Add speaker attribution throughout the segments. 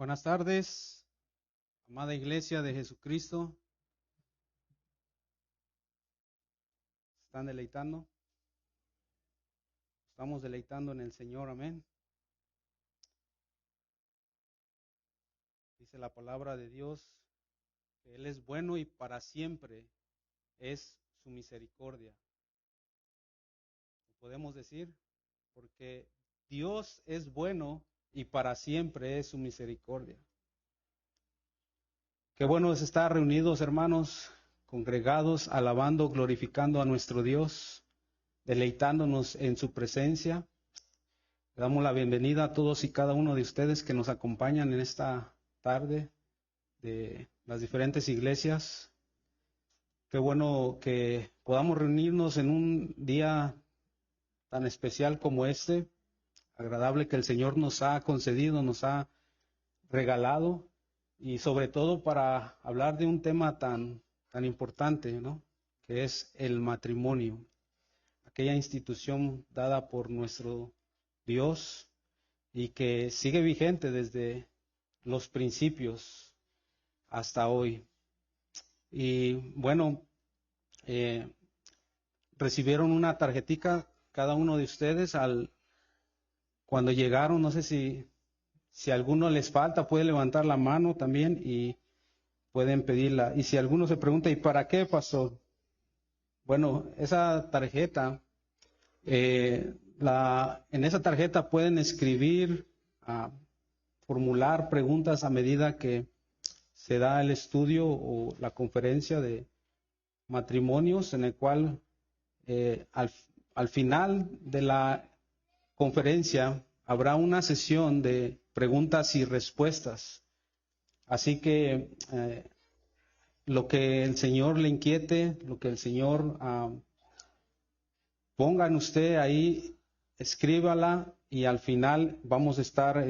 Speaker 1: Buenas tardes, amada Iglesia de Jesucristo. ¿Están deleitando? Estamos deleitando en el Señor, amén. Dice la palabra de Dios que Él es bueno y para siempre es su misericordia. ¿Lo podemos decir? Porque Dios es bueno y para siempre es su misericordia. Qué bueno es estar reunidos, hermanos, congregados, alabando, glorificando a nuestro Dios, deleitándonos en su presencia. Le damos la bienvenida a todos y cada uno de ustedes que nos acompañan en esta tarde de las diferentes iglesias. Qué bueno que podamos reunirnos en un día tan especial como este, agradable que el Señor nos ha concedido, nos ha regalado, y sobre todo para hablar de un tema tan importante, ¿no? Que es el matrimonio, aquella institución dada por nuestro Dios y que sigue vigente desde los principios hasta hoy. Y bueno, recibieron una tarjetica cada uno de ustedes cuando llegaron. No sé si a alguno les falta, puede levantar la mano también y pueden pedirla. Y si alguno se pregunta, ¿y para qué, pastor? Bueno, esa tarjeta, en esa tarjeta pueden escribir, formular preguntas a medida que se da el estudio o la conferencia de matrimonios, en el cual al final de la conferencia habrá una sesión de preguntas y respuestas. Así que lo que el Señor le inquiete, lo que el Señor ponga en usted ahí, escríbala, y al final vamos a estar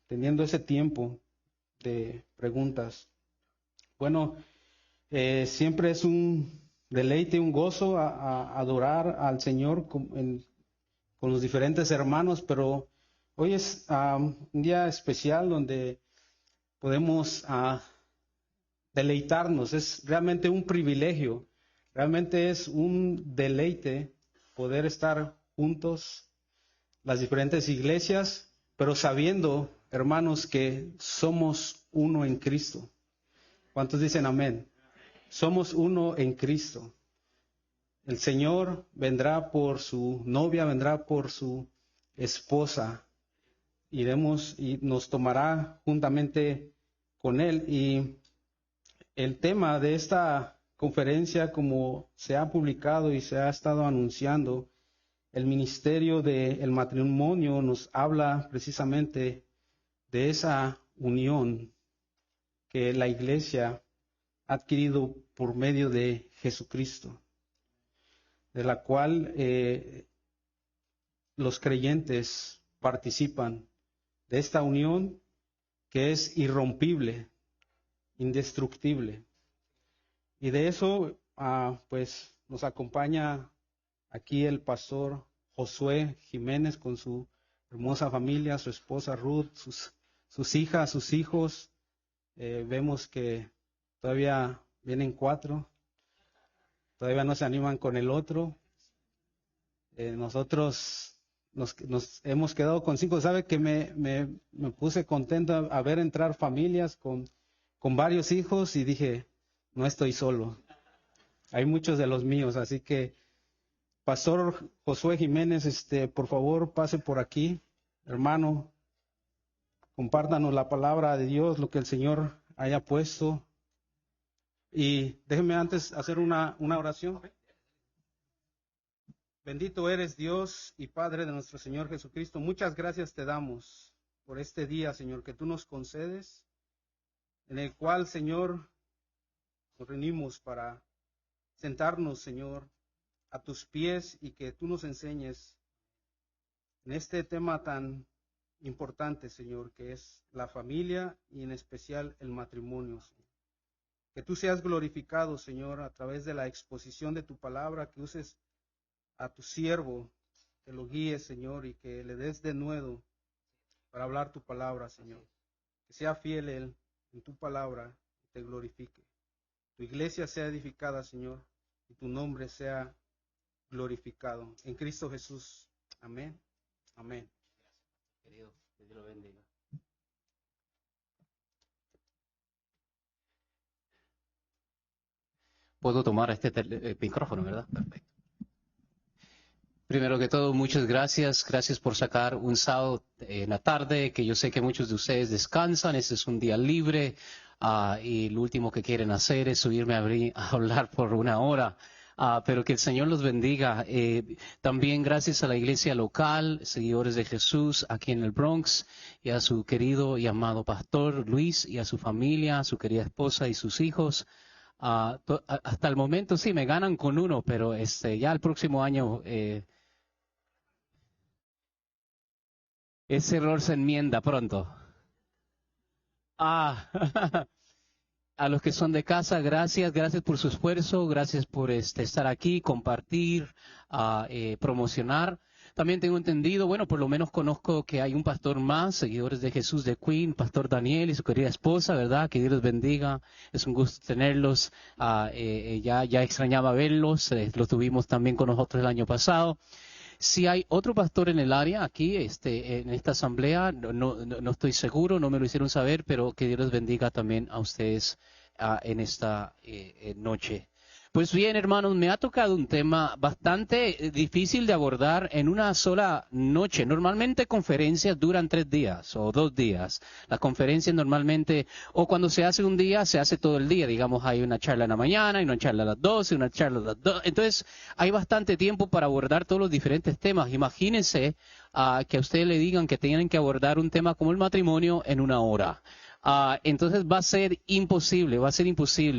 Speaker 1: teniendo ese tiempo de preguntas. Bueno, siempre es un deleite, un gozo a adorar al Señor con los diferentes hermanos, pero hoy es un día especial donde podemos deleitarnos. Es realmente un privilegio, realmente es un deleite poder estar juntos, las diferentes iglesias, pero sabiendo, hermanos, que somos uno en Cristo. ¿Cuántos dicen amén? Somos uno en Cristo. El Señor vendrá por su novia, vendrá por su esposa. Iremos y nos tomará juntamente con Él. Y el tema de esta conferencia, como se ha publicado y se ha estado anunciando, el ministerio del matrimonio nos habla precisamente de esa unión que la iglesia ha adquirido por medio de Jesucristo, de la cual los creyentes participan de esta unión que es irrompible, indestructible. Y de eso, pues, nos acompaña aquí el pastor Josué Jiménez con su hermosa familia, su esposa Ruth, sus hijas, sus hijos. Vemos que todavía vienen 4, todavía no se animan con el otro. Nosotros nos hemos quedado con 5. ¿Sabe que me puse contento a ver entrar familias con varios hijos y dije, no estoy solo? Hay muchos de los míos, así que Pastor Josué Jiménez, por favor, pase por aquí, hermano, compártanos la palabra de Dios, lo que el Señor haya puesto. Y déjenme antes hacer una oración. Bendito eres, Dios y Padre de nuestro Señor Jesucristo. Muchas gracias te damos por este día, Señor, que tú nos concedes, en el cual, Señor, nos reunimos para sentarnos, Señor, a tus pies, y que tú nos enseñes en este tema tan importante, Señor, que es la familia y en especial el matrimonio, Señor. Que tú seas glorificado, Señor, a través de la exposición de tu palabra, que uses a tu siervo, que lo guíes, Señor, y que le des de nuevo para hablar tu palabra, Señor. que sea fiel Él en tu palabra y te glorifique. Tu iglesia sea edificada, Señor, y tu nombre sea glorificado. En Cristo Jesús. Amén. Amén.
Speaker 2: Querido, que Dios lo bendiga. Puedo tomar este micrófono, ¿verdad? Perfecto. Primero que todo, muchas gracias. Gracias por sacar un sábado en la tarde, que yo sé que muchos de ustedes descansan. Este es un día libre y lo último que quieren hacer es subirme a hablar por una hora. Pero que el Señor los bendiga. También gracias a la iglesia local, seguidores de Jesús aquí en el Bronx, y a su querido y amado pastor Luis y a su familia, a su querida esposa y sus hijos. Hasta el momento sí me ganan con uno, pero ya el próximo año ese error se enmienda pronto. A los que son de casa, gracias por su esfuerzo, gracias por estar aquí, compartir, promocionar. También tengo entendido, bueno, por lo menos conozco que hay un pastor más, seguidores de Jesús de Queen, Pastor Daniel y su querida esposa, ¿verdad? Que Dios los bendiga. Es un gusto tenerlos. Ya extrañaba verlos, los tuvimos también con nosotros el año pasado. Si hay otro pastor en el área aquí, en esta asamblea, no estoy seguro, no me lo hicieron saber, pero que Dios los bendiga también a ustedes en esta noche. Pues bien, hermanos, me ha tocado un tema bastante difícil de abordar en una sola noche. Normalmente conferencias duran 3 días o 2 días. Las conferencias normalmente, o cuando se hace un día, se hace todo el día. Digamos, hay una charla en la mañana, hay una charla a las 12, una charla a las 2. Entonces, hay bastante tiempo para abordar todos los diferentes temas. Imagínense que a ustedes le digan que tienen que abordar un tema como el matrimonio en 1 hora. Entonces va a ser imposible.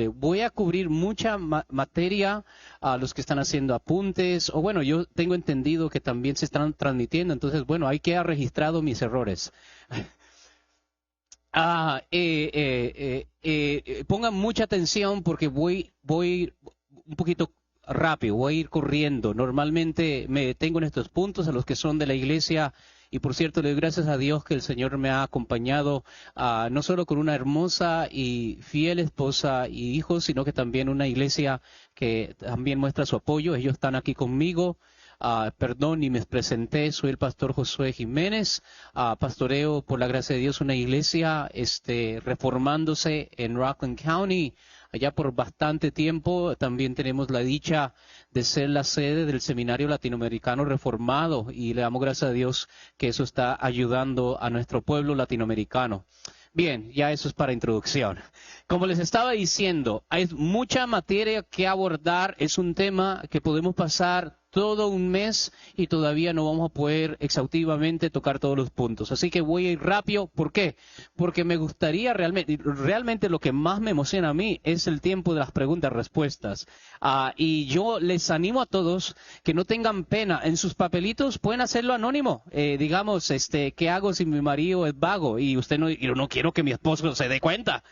Speaker 2: Voy a cubrir mucha materia a los que están haciendo apuntes, o bueno, yo tengo entendido que también se están transmitiendo, entonces bueno, ahí queda registrado mis errores. Pongan mucha atención porque voy un poquito rápido, voy a ir corriendo. Normalmente me detengo en estos puntos a los que son de la iglesia. Y por cierto, le doy gracias a Dios que el Señor me ha acompañado no solo con una hermosa y fiel esposa y hijos, sino que también una iglesia que también muestra su apoyo. Ellos están aquí conmigo. Perdón, ni me presenté, soy el pastor Josué Jiménez. Pastoreo, por la gracia de Dios, una iglesia reformándose en Rockland County. Allá por bastante tiempo también tenemos la dicha de ser la sede del Seminario Latinoamericano Reformado y le damos gracias a Dios que eso está ayudando a nuestro pueblo latinoamericano. Bien, ya eso es para introducción. Como les estaba diciendo, hay mucha materia que abordar, es un tema que podemos pasar todo un mes y todavía no vamos a poder exhaustivamente tocar todos los puntos. Así que voy a ir rápido. ¿Por qué? Porque me gustaría realmente lo que más me emociona a mí es el tiempo de las preguntas-respuestas. Y yo les animo a todos que no tengan pena. En sus papelitos pueden hacerlo anónimo. Digamos, ¿qué hago si mi marido es vago? Y yo no quiero que mi esposo se dé cuenta.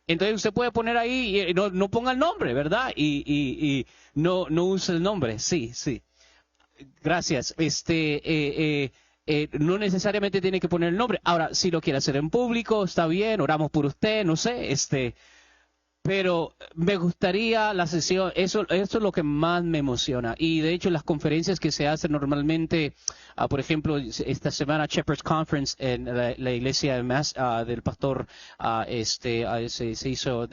Speaker 2: Entonces usted puede poner ahí, no ponga el nombre, ¿verdad? Y no use el nombre. Sí. Gracias. No necesariamente tiene que poner el nombre. Ahora, si lo quiere hacer en público, está bien, oramos por usted, no sé, pero me gustaría la sesión, eso es lo que más me emociona. Y de hecho las conferencias que se hacen normalmente, por ejemplo, esta semana Shepherd's Conference en la iglesia del pastor se hizo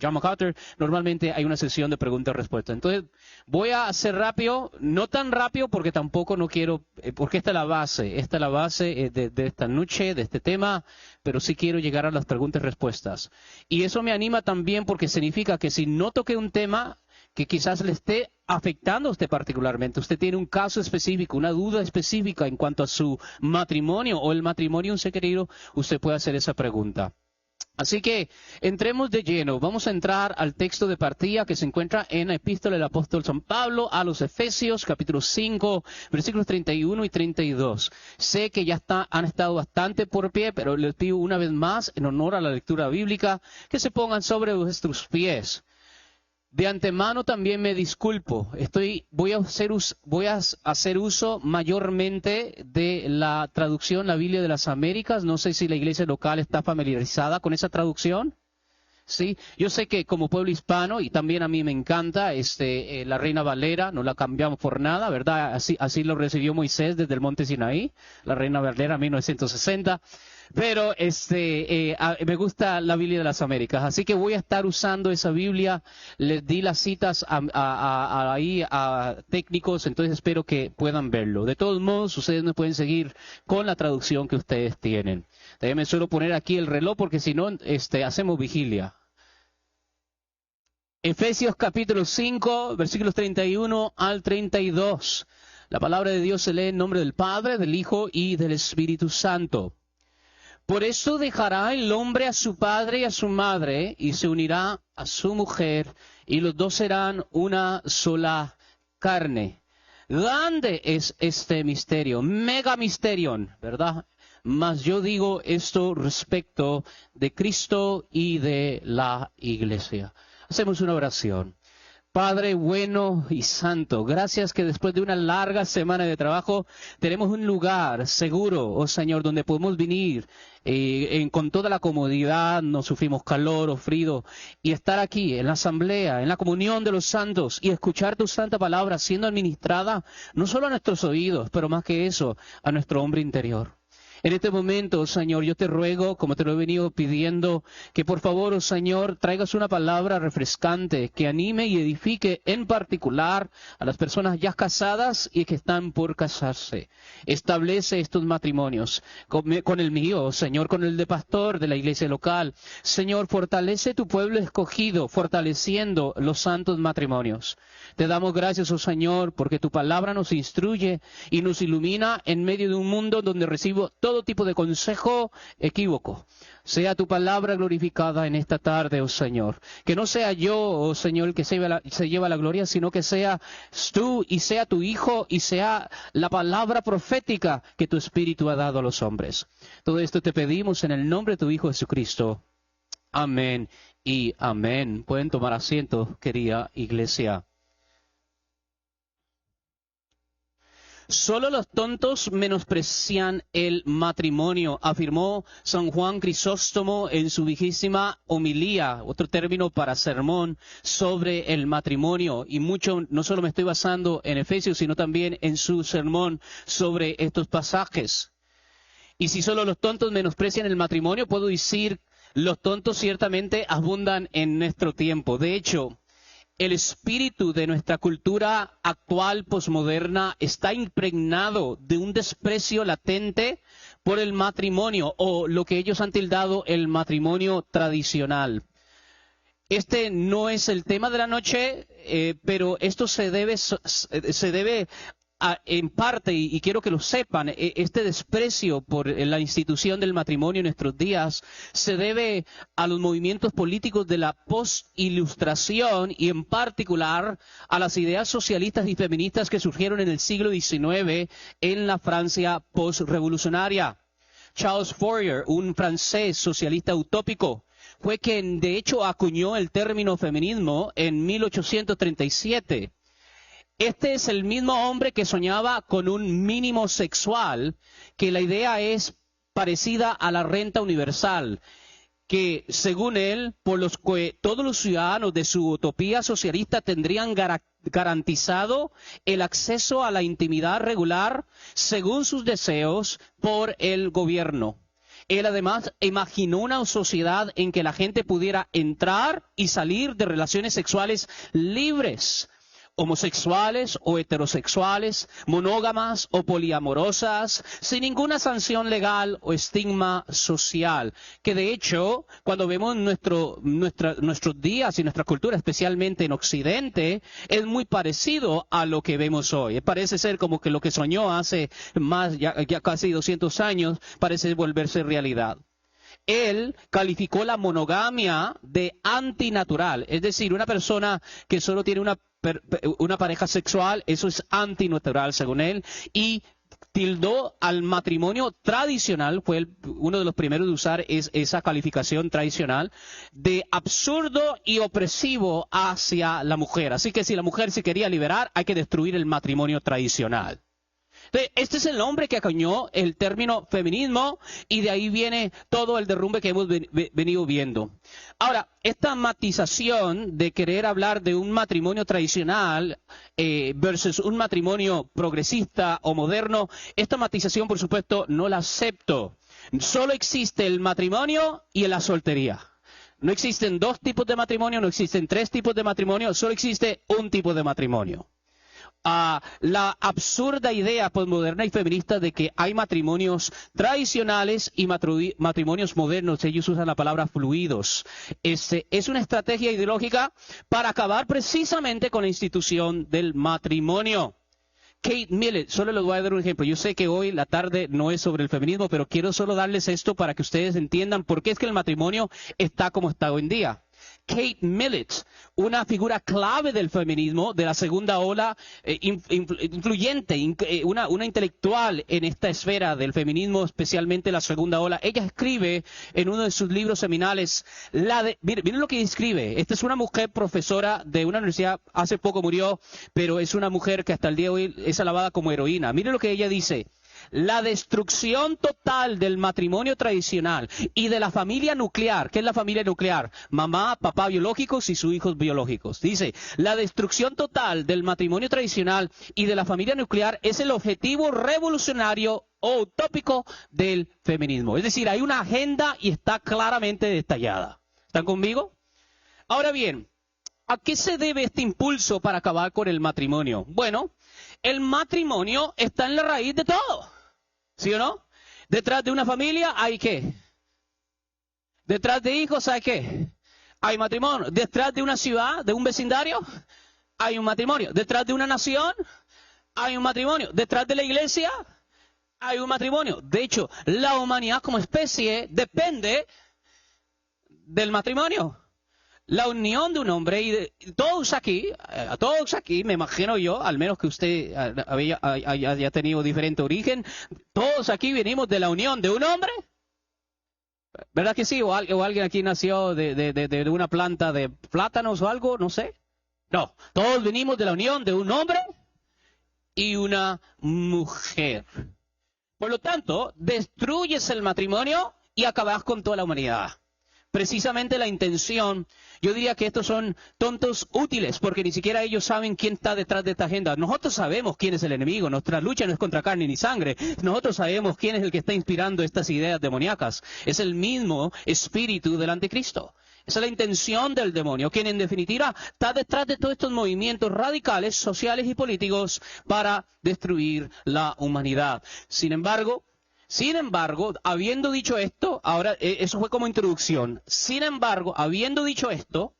Speaker 2: John MacArthur, normalmente hay una sesión de preguntas y respuestas. Entonces voy a hacer rápido, no tan rápido porque tampoco no quiero, porque esta es la base de esta noche, de este tema, pero sí quiero llegar a las preguntas y respuestas. Y eso me anima también porque significa que si no toqué un tema que quizás le esté afectando a usted particularmente, usted tiene un caso específico, una duda específica en cuanto a su matrimonio o el matrimonio de un ser querido, usted puede hacer esa pregunta. Así que entremos de lleno. Vamos a entrar al texto de partida que se encuentra en la epístola del apóstol San Pablo a los Efesios, capítulo 5, versículos 31 y 32. Sé que ya han estado bastante por pie, pero les pido una vez más, en honor a la lectura bíblica, que se pongan sobre vuestros pies. De antemano también me disculpo. Voy a hacer uso mayormente de la traducción, la Biblia de las Américas. No sé si la iglesia local está familiarizada con esa traducción. Sí, yo sé que como pueblo hispano, y también a mí me encanta, la Reina Valera, no la cambiamos por nada, ¿verdad? Así lo recibió Moisés desde el monte Sinaí, la Reina Valera 1960. Pero me gusta la Biblia de las Américas, así que voy a estar usando esa Biblia. Les di las citas ahí a técnicos, entonces espero que puedan verlo. De todos modos, ustedes me pueden seguir con la traducción que ustedes tienen. Déjenme solo poner aquí el reloj porque si no, hacemos vigilia. Efesios capítulo 5, versículos 31 al 32. La palabra de Dios se lee en nombre del Padre, del Hijo y del Espíritu Santo. Por eso dejará el hombre a su padre y a su madre, y se unirá a su mujer, y los dos serán una sola carne. Grande es este misterio, mega misterion, ¿verdad? Mas yo digo esto respecto de Cristo y de la iglesia. Hacemos una oración. Padre bueno y santo, gracias que después de una larga semana de trabajo tenemos un lugar seguro, oh Señor, donde podemos venir con toda la comodidad, no sufrimos calor o frío, y estar aquí en la asamblea, en la comunión de los santos, y escuchar tu santa palabra siendo administrada no solo a nuestros oídos, pero más que eso, a nuestro hombre interior. En este momento, Señor, yo te ruego, como te lo he venido pidiendo, que por favor, oh Señor, traigas una palabra refrescante que anime y edifique en particular a las personas ya casadas y que están por casarse. Establece estos matrimonios con el mío, oh Señor, con el de pastor de la iglesia local. Señor, fortalece tu pueblo escogido, fortaleciendo los santos matrimonios. Te damos gracias, oh Señor, porque tu palabra nos instruye y nos ilumina en medio de un mundo donde recibo todo tipo de consejo equívoco. Sea tu palabra glorificada en esta tarde, oh Señor. Que no sea yo, oh Señor, el que se lleva la gloria, sino que sea tú y sea tu Hijo y sea la palabra profética que tu Espíritu ha dado a los hombres. Todo esto te pedimos en el nombre de tu Hijo Jesucristo. Amén y amén. Pueden tomar asiento, querida iglesia. Solo los tontos menosprecian el matrimonio, afirmó San Juan Crisóstomo en su vigésima homilía, otro término para sermón sobre el matrimonio. Y mucho, no solo me estoy basando en Efesios, sino también en su sermón sobre estos pasajes. Y si solo los tontos menosprecian el matrimonio, puedo decir, los tontos ciertamente abundan en nuestro tiempo. De hecho, el espíritu de nuestra cultura actual posmoderna está impregnado de un desprecio latente por el matrimonio o lo que ellos han tildado el matrimonio tradicional. Este no es el tema de la noche, pero esto se debe en parte, y quiero que lo sepan, este desprecio por la institución del matrimonio en nuestros días se debe a los movimientos políticos de la post-ilustración y en particular a las ideas socialistas y feministas que surgieron en el siglo XIX en la Francia post-revolucionaria. Charles Fourier, un francés socialista utópico, fue quien de hecho acuñó el término feminismo en 1837. Este es el mismo hombre que soñaba con un mínimo sexual, que la idea es parecida a la renta universal, que según él, por los que todos los ciudadanos de su utopía socialista tendrían garantizado el acceso a la intimidad regular según sus deseos por el gobierno. Él además imaginó una sociedad en que la gente pudiera entrar y salir de relaciones sexuales libres, homosexuales o heterosexuales, monógamas o poliamorosas, sin ninguna sanción legal o estigma social. Que de hecho, cuando vemos nuestros días y nuestra cultura, especialmente en Occidente, es muy parecido a lo que vemos hoy. Parece ser como que lo que soñó hace ya casi 200 años, parece volverse realidad. Él calificó la monogamia de antinatural, es decir, una persona que solo tiene una pareja sexual, eso es antinatural según él, y tildó al matrimonio tradicional, fue uno de los primeros de usar esa calificación tradicional, de absurdo y opresivo hacia la mujer. Así que si la mujer se quería liberar, hay que destruir el matrimonio tradicional. Este es el hombre que acuñó el término feminismo y de ahí viene todo el derrumbe que hemos venido viendo. Ahora, esta matización de querer hablar de un matrimonio tradicional versus un matrimonio progresista o moderno, esta matización, por supuesto, no la acepto. Solo existe el matrimonio y la soltería. No existen dos tipos de matrimonio, no existen tres tipos de matrimonio, solo existe un tipo de matrimonio. La absurda idea postmoderna y feminista de que hay matrimonios tradicionales y matrimonios modernos, ellos usan la palabra fluidos, es una estrategia ideológica para acabar precisamente con la institución del matrimonio. Kate Millett, solo les voy a dar un ejemplo. Yo sé que hoy la tarde no es sobre el feminismo, pero quiero solo darles esto para que ustedes entiendan por qué es que el matrimonio está como está hoy en día. Kate Millett, una figura clave del feminismo, de la segunda ola, influyente, una intelectual en esta esfera del feminismo, especialmente la segunda ola. Ella escribe en uno de sus libros seminales, miren lo que escribe. Esta es una mujer profesora de una universidad, hace poco murió, pero es una mujer que hasta el día de hoy es alabada como heroína. Miren lo que ella dice. La destrucción total del matrimonio tradicional y de la familia nuclear. ¿Qué es la familia nuclear? Mamá, papá biológicos y sus hijos biológicos. Dice, la destrucción total del matrimonio tradicional y de la familia nuclear es el objetivo revolucionario o utópico del feminismo. Es decir, hay una agenda y está claramente detallada. ¿Están conmigo? Ahora bien, ¿a qué se debe este impulso para acabar con el matrimonio? Bueno, el matrimonio está en la raíz de todo, ¿sí o no? Detrás de una familia hay ¿qué? Detrás de hijos hay ¿qué? Hay matrimonio. Detrás de una ciudad, de un vecindario, hay un matrimonio. Detrás de una nación, hay un matrimonio. Detrás de la iglesia, hay un matrimonio. De hecho, la humanidad como especie depende del matrimonio. La unión de un hombre y de todos aquí, me imagino yo, al menos que usted haya tenido diferente origen, todos aquí venimos de la unión de un hombre, ¿verdad que sí? O alguien aquí nació de una planta de plátanos o algo, no sé. No, todos venimos de la unión de un hombre y una mujer. Por lo tanto, destruyes el matrimonio y acabas con toda la humanidad. Precisamente la intención, yo diría que estos son tontos útiles, porque ni siquiera ellos saben quién está detrás de esta agenda. Nosotros sabemos quién es el enemigo, nuestra lucha no es contra carne ni sangre. Nosotros sabemos quién es el que está inspirando estas ideas demoníacas. Es el mismo espíritu del anticristo. Esa es la intención del demonio, quien en definitiva está detrás de todos estos movimientos radicales, sociales y políticos para destruir la humanidad. Sin embargo, habiendo dicho esto, ahora eso fue como introducción. Sin embargo, habiendo dicho esto,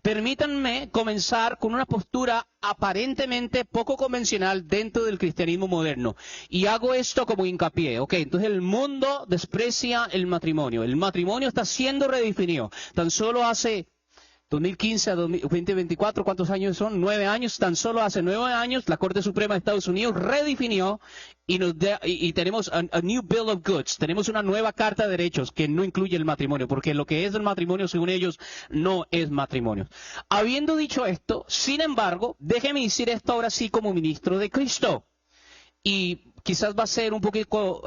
Speaker 2: permítanme comenzar con una postura aparentemente poco convencional dentro del cristianismo moderno. Y hago esto como hincapié. Ok, entonces el mundo desprecia el matrimonio. El matrimonio está siendo redefinido. Tan solo hace 2015 a 2024, ¿cuántos años son? 9 años. Tan solo hace 9 años la Corte Suprema de Estados Unidos redefinió y tenemos a New Bill of Goods. Tenemos una nueva Carta de Derechos que no incluye el matrimonio, porque lo que es el matrimonio, según ellos, no es matrimonio. Habiendo dicho esto, sin embargo, déjeme decir esto ahora sí como ministro de Cristo. Y quizás va a ser un poquito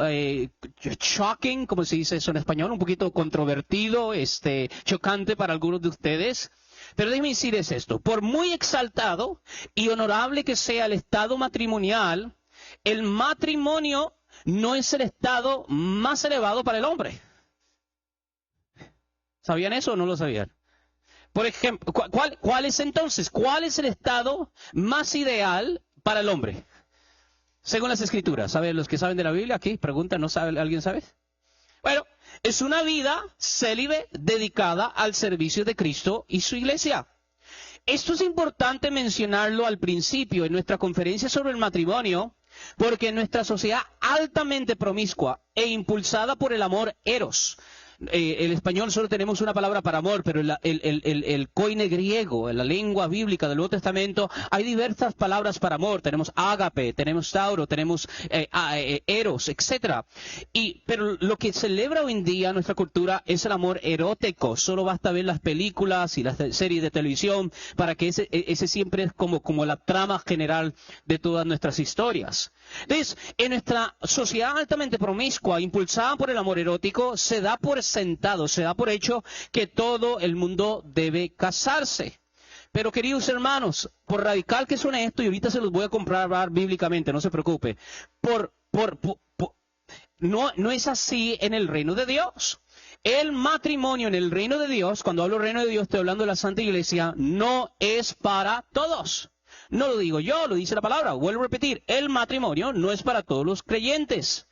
Speaker 2: shocking, como se dice eso en español, un poquito controvertido, chocante para algunos de ustedes. Pero déjenme decirles esto, por muy exaltado y honorable que sea el estado matrimonial, el matrimonio no es el estado más elevado para el hombre. ¿Sabían eso o no lo sabían? Por ejemplo, ¿cuál es entonces? ¿Cuál es el estado más ideal para el hombre? Según las Escrituras. ¿Saben los que saben de la Biblia? Aquí preguntan, ¿no sabe? ¿Alguien sabe? Bueno, es una vida célibe dedicada al servicio de Cristo y su iglesia. Esto es importante mencionarlo al principio en nuestra conferencia sobre el matrimonio, porque en nuestra sociedad altamente promiscua e impulsada por el amor eros, el español solo tenemos una palabra para amor, pero el koine griego, en la lengua bíblica del Nuevo Testamento, hay diversas palabras para amor. Tenemos ágape, tenemos tauro, tenemos eros, etc. Pero lo que celebra hoy en día nuestra cultura es el amor erótico. Solo basta ver las películas y las series de televisión para que ese siempre es como la trama general de todas nuestras historias. Entonces, en nuestra sociedad altamente promiscua, impulsada por el amor erótico, se da por sentado, se da por hecho que todo el mundo debe casarse. Pero queridos hermanos, por radical que suene esto, y ahorita se los voy a comprobar bíblicamente, no se preocupe, no es así en el reino de Dios. El matrimonio en el reino de Dios, cuando hablo del reino de Dios, estoy hablando de la Santa Iglesia, no es para todos. No lo digo yo, lo dice la palabra. Vuelvo a repetir, el matrimonio no es para todos los creyentes.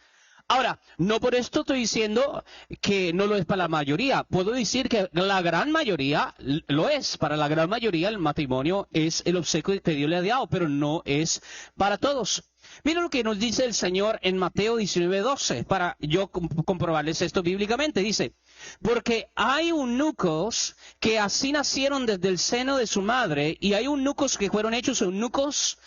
Speaker 2: Ahora, no por esto estoy diciendo que no lo es para la mayoría. Puedo decir que la gran mayoría lo es. Para la gran mayoría el matrimonio es el obsequio que Dios le ha dado, pero no es para todos. Miren lo que nos dice el Señor en Mateo 19:12, para yo comprobarles esto bíblicamente. Dice, porque hay eunucos que así nacieron desde el seno de su madre, y hay eunucos que fueron hechos eunucos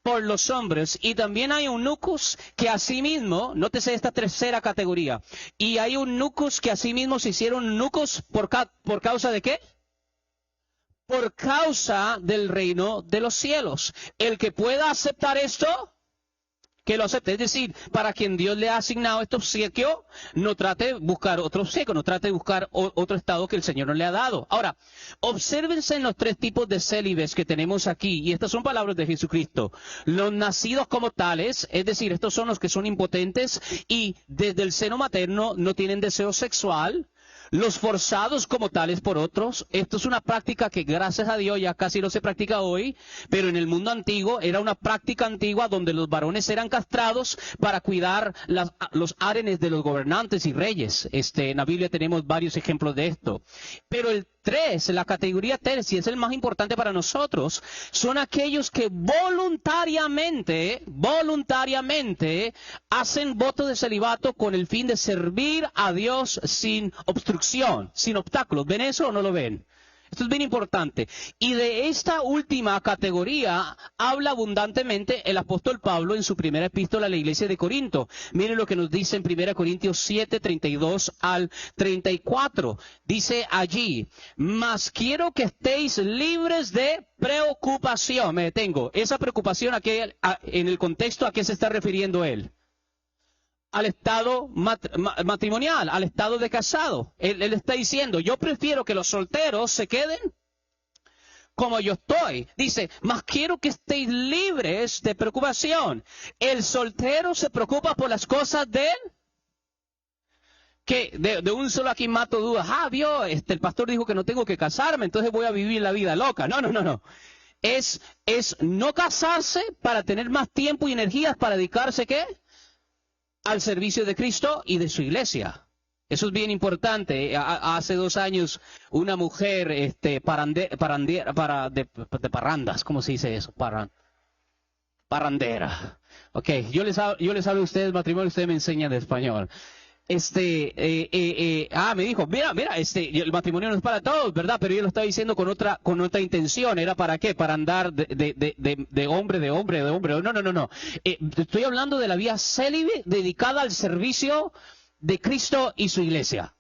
Speaker 2: por los hombres, y también hay eunucos que asimismo, nótese esta tercera categoría, y hay eunucos que asimismo se hicieron eunucos por causa de ¿qué? Por causa del reino de los cielos. El que pueda aceptar esto, que lo acepte. Es decir, para quien Dios le ha asignado este obsequio, no trate de buscar otro obsequio, no trate de buscar otro estado que el Señor no le ha dado. Ahora, obsérvense en los tres tipos de célibes que tenemos aquí, y estas son palabras de Jesucristo. Los nacidos como tales, es decir, estos son los que son impotentes y desde el seno materno no tienen deseo sexual. Los forzados como tales por otros. Esto es una práctica que gracias a Dios ya casi no se practica hoy, pero en el mundo antiguo era una práctica antigua donde los varones eran castrados para cuidar los hárenes de los gobernantes y reyes. En la Biblia tenemos varios ejemplos de esto. Pero el 3, la categoría 3, y es el más importante para nosotros, son aquellos que voluntariamente hacen voto de celibato con el fin de servir a Dios sin obstrucción, sin obstáculos. ¿Ven eso o no lo ven? Esto es bien importante. Y de esta última categoría habla abundantemente el apóstol Pablo en su primera epístola a la iglesia de Corinto. Miren lo que nos dice en 1 Corintios 7, 32 al 34. Dice allí, mas quiero que estéis libres de preocupación. Me detengo. Esa preocupación, en el contexto, ¿a qué se está refiriendo él? Al estado matrimonial, al estado de casado. Él está diciendo, yo prefiero que los solteros se queden como yo estoy. Dice, mas quiero que estéis libres de preocupación. El soltero se preocupa por las cosas de él. Que de un solo aquí mato dudas. Vio, el pastor dijo que no tengo que casarme, entonces voy a vivir la vida loca. No. Es no casarse para tener más tiempo y energías para dedicarse, ¿qué? Al servicio de Cristo y de su iglesia. Eso es bien importante. Hace 2 años una mujer de parrandas, ¿cómo se dice eso? Parrandera. Ok, yo les hablo a ustedes matrimonio, ustedes me enseñan de español. Me dijo, mira, el matrimonio no es para todos, ¿verdad? Pero yo lo estaba diciendo con otra intención. ¿Era para qué? Para andar de hombre. No. Estoy hablando de la vida célibe dedicada al servicio de Cristo y su iglesia.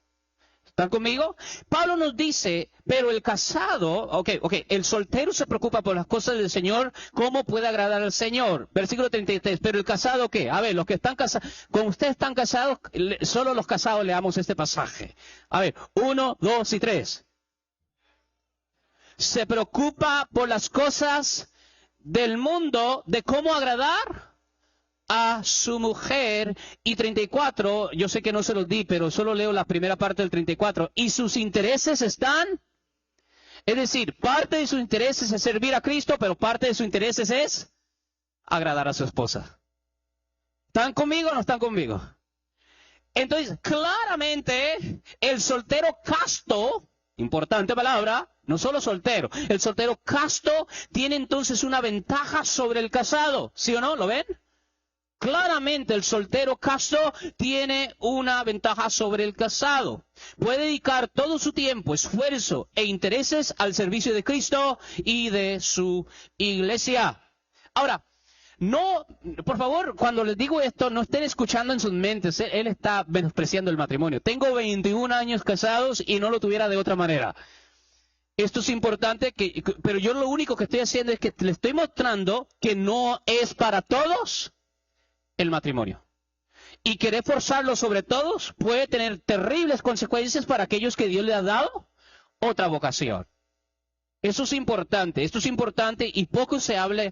Speaker 2: ¿Están conmigo? Pablo nos dice, pero el casado, el soltero se preocupa por las cosas del Señor, ¿cómo puede agradar al Señor? Versículo 33, pero el casado, ¿qué? A ver, los que están casados, como ustedes están casados, solo los casados leamos este pasaje. A ver, 1, 2 y 3. Se preocupa por las cosas del mundo, de cómo agradar a su mujer. Y 34, yo sé que no se los di, pero solo leo la primera parte del 34. Y sus intereses están, es decir, parte de sus intereses es servir a Cristo, pero parte de sus intereses es agradar a su esposa. ¿Están conmigo o no están conmigo? Entonces, claramente, el soltero casto, importante palabra, no solo soltero, el soltero casto tiene entonces una ventaja sobre el casado. ¿Sí o no? ¿Lo ven? claramente el soltero casto tiene una ventaja sobre el casado. Puede dedicar todo su tiempo, esfuerzo e intereses al servicio de Cristo y de su iglesia. Ahora, no, por favor, cuando les digo esto, no estén escuchando en sus mentes. Él está menospreciando el matrimonio. Tengo 21 años casados y no lo tuviera de otra manera. Esto es importante, pero yo lo único que estoy haciendo es que le estoy mostrando que no es para todos el matrimonio. Y querer forzarlo sobre todos puede tener terribles consecuencias para aquellos que Dios le ha dado otra vocación. Esto es importante y poco se habla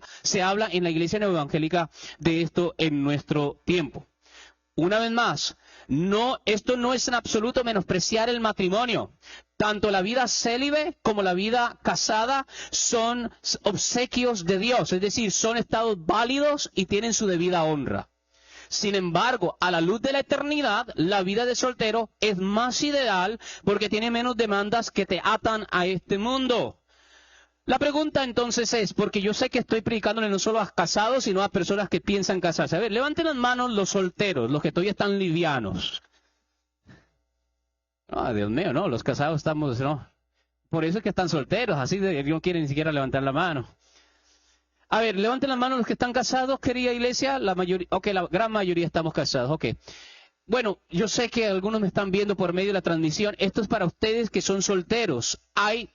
Speaker 2: en la iglesia neoevangélica de esto en nuestro tiempo. Una vez más, esto no es en absoluto menospreciar el matrimonio. Tanto la vida célibe como la vida casada son obsequios de Dios, es decir, son estados válidos y tienen su debida honra. Sin embargo, a la luz de la eternidad, la vida de soltero es más ideal porque tiene menos demandas que te atan a este mundo. La pregunta entonces es, porque yo sé que estoy predicándole no solo a casados, sino a personas que piensan casarse. A ver, levanten las manos los solteros, los que todavía están livianos. No, Dios mío, no, los casados estamos, no. Por eso es que están solteros, así no quieren ni siquiera levantar la mano. A ver, levanten las manos los que están casados, querida iglesia. La gran mayoría estamos casados, ok. Bueno, yo sé que algunos me están viendo por medio de la transmisión. Esto es para ustedes que son solteros.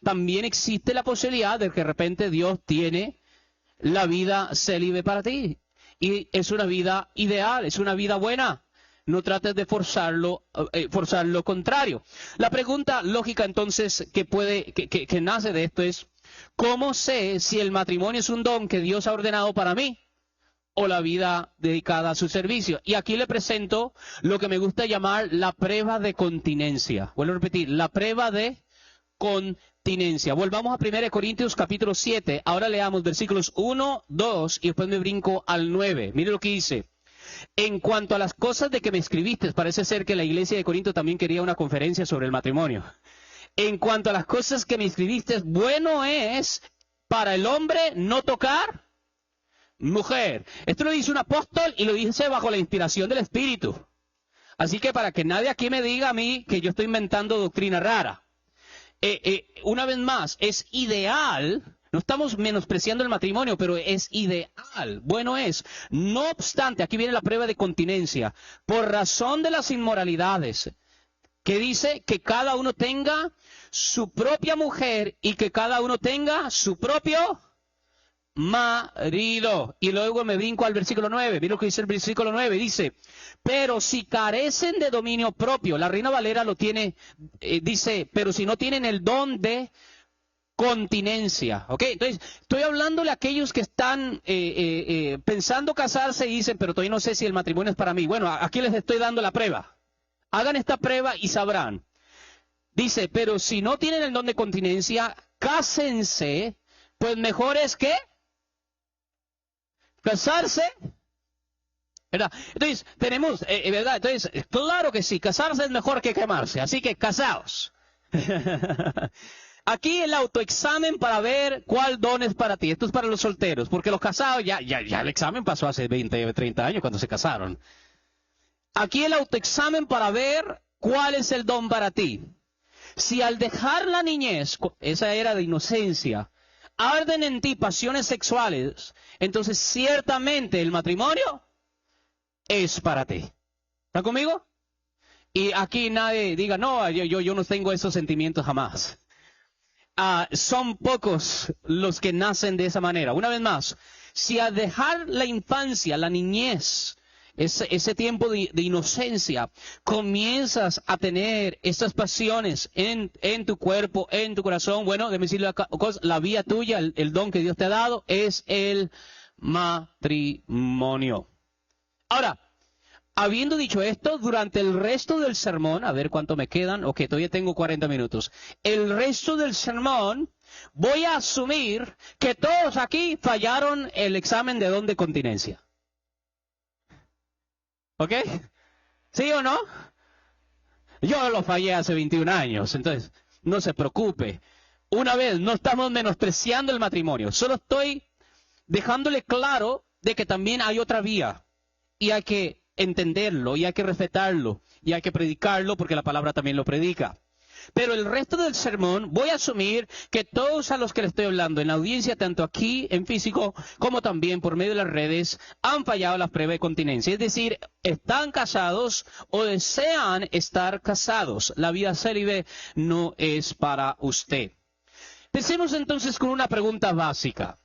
Speaker 2: También existe la posibilidad de que de repente Dios tiene la vida célibe para ti. Y es una vida ideal, es una vida buena. No trates de forzar lo contrario. La pregunta lógica entonces que nace de esto es, ¿cómo sé si el matrimonio es un don que Dios ha ordenado para mí? O la vida dedicada a su servicio. Y aquí le presento lo que me gusta llamar la prueba de continencia. Vuelvo a repetir, la prueba de continencia. Volvamos a 1 Corintios capítulo 7. Ahora leamos versículos 1, 2 y después me brinco al 9. Mire lo que dice. En cuanto a las cosas de que me escribiste, parece ser que la iglesia de Corinto también quería una conferencia sobre el matrimonio. En cuanto a las cosas que me escribiste, bueno es para el hombre no tocar mujer. Esto lo dice un apóstol y lo dice bajo la inspiración del Espíritu. Así que para que nadie aquí me diga a mí que yo estoy inventando doctrina rara. Una vez más, es ideal, no estamos menospreciando el matrimonio, pero es ideal. Bueno es, no obstante, aquí viene la prueba de continencia, por razón de las inmoralidades, que dice que cada uno tenga su propia mujer y que cada uno tenga su propio marido. Y luego me brinco al versículo 9. Mira lo que dice el versículo 9. Dice, pero si carecen de dominio propio, la Reina Valera lo tiene, dice, pero si no tienen el don de continencia. ¿Ok? Entonces, estoy hablándole a aquellos que están pensando casarse y dicen, pero todavía no sé si el matrimonio es para mí. Bueno, aquí les estoy dando la prueba. Hagan esta prueba y sabrán. Dice, pero si no tienen el don de continencia, cásense, pues mejor es que casarse, ¿verdad? Entonces, tenemos, ¿verdad? Entonces, claro que sí, casarse es mejor que quemarse, así que casaos. Aquí el autoexamen para ver cuál don es para ti. Esto es para los solteros, porque los casados, ya el examen pasó hace 20, 30 años cuando se casaron. Aquí el autoexamen para ver cuál es el don para ti. Si al dejar la niñez, esa era de inocencia, arden en ti pasiones sexuales, entonces ciertamente el matrimonio es para ti. ¿Está conmigo? Y aquí nadie diga, no, yo no tengo esos sentimientos jamás. Son pocos los que nacen de esa manera. Una vez más, si al dejar la infancia, la niñez, ese tiempo de inocencia, comienzas a tener estas pasiones en tu cuerpo, en tu corazón, bueno, déjame decirle la vía tuya, el don que Dios te ha dado es el matrimonio. Ahora, habiendo dicho esto, durante el resto del sermón, a ver cuánto me quedan, ok, todavía tengo 40 minutos. El resto del sermón, voy a asumir que todos aquí fallaron el examen de don de continencia. ¿Ok? ¿Sí o no? Yo lo fallé hace 21 años, entonces no se preocupe. Una vez, no estamos menospreciando el matrimonio, solo estoy dejándole claro de que también hay otra vía. y hay que entenderlo, y hay que respetarlo, y hay que predicarlo porque la palabra también lo predica. Pero el resto del sermón voy a asumir que todos a los que le estoy hablando en la audiencia, tanto aquí en físico como también por medio de las redes, han fallado la prueba de continencia. Es decir, están casados o desean estar casados. La vida célibe no es para usted. Pensemos entonces con una pregunta básica.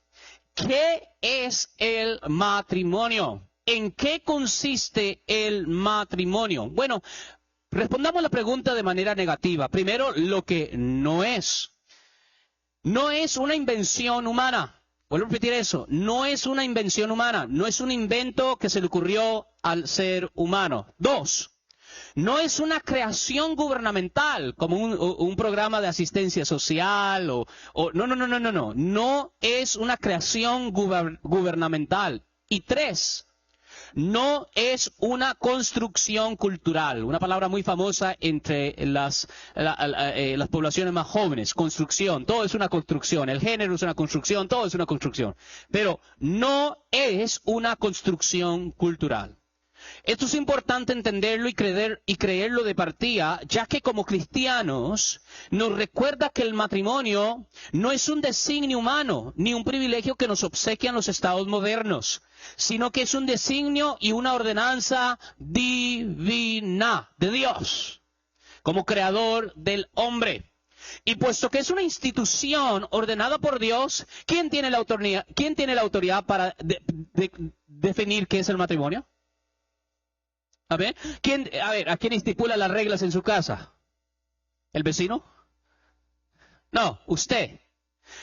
Speaker 2: ¿Qué es el matrimonio? ¿En qué consiste el matrimonio? Bueno, respondamos la pregunta de manera negativa. Primero, lo que no es. No es una invención humana. Vuelvo a repetir eso. No es una invención humana. No es un invento que se le ocurrió al ser humano. Dos, no es una creación gubernamental, como un programa de asistencia social no. No es una creación gubernamental. Y tres, no es una construcción cultural, una palabra muy famosa entre las poblaciones más jóvenes, construcción, todo es una construcción, el género es una construcción, todo es una construcción, pero no es una construcción cultural. Esto es importante entenderlo y creerlo de partida, ya que como cristianos nos recuerda que el matrimonio no es un designio humano, ni un privilegio que nos obsequian los estados modernos, sino que es un designio y una ordenanza divina de Dios, como creador del hombre. Y puesto que es una institución ordenada por Dios, ¿quién tiene la autoridad para definir qué es el matrimonio? ¿A ver, ¿a quién estipula las reglas en su casa? ¿El vecino? No, usted.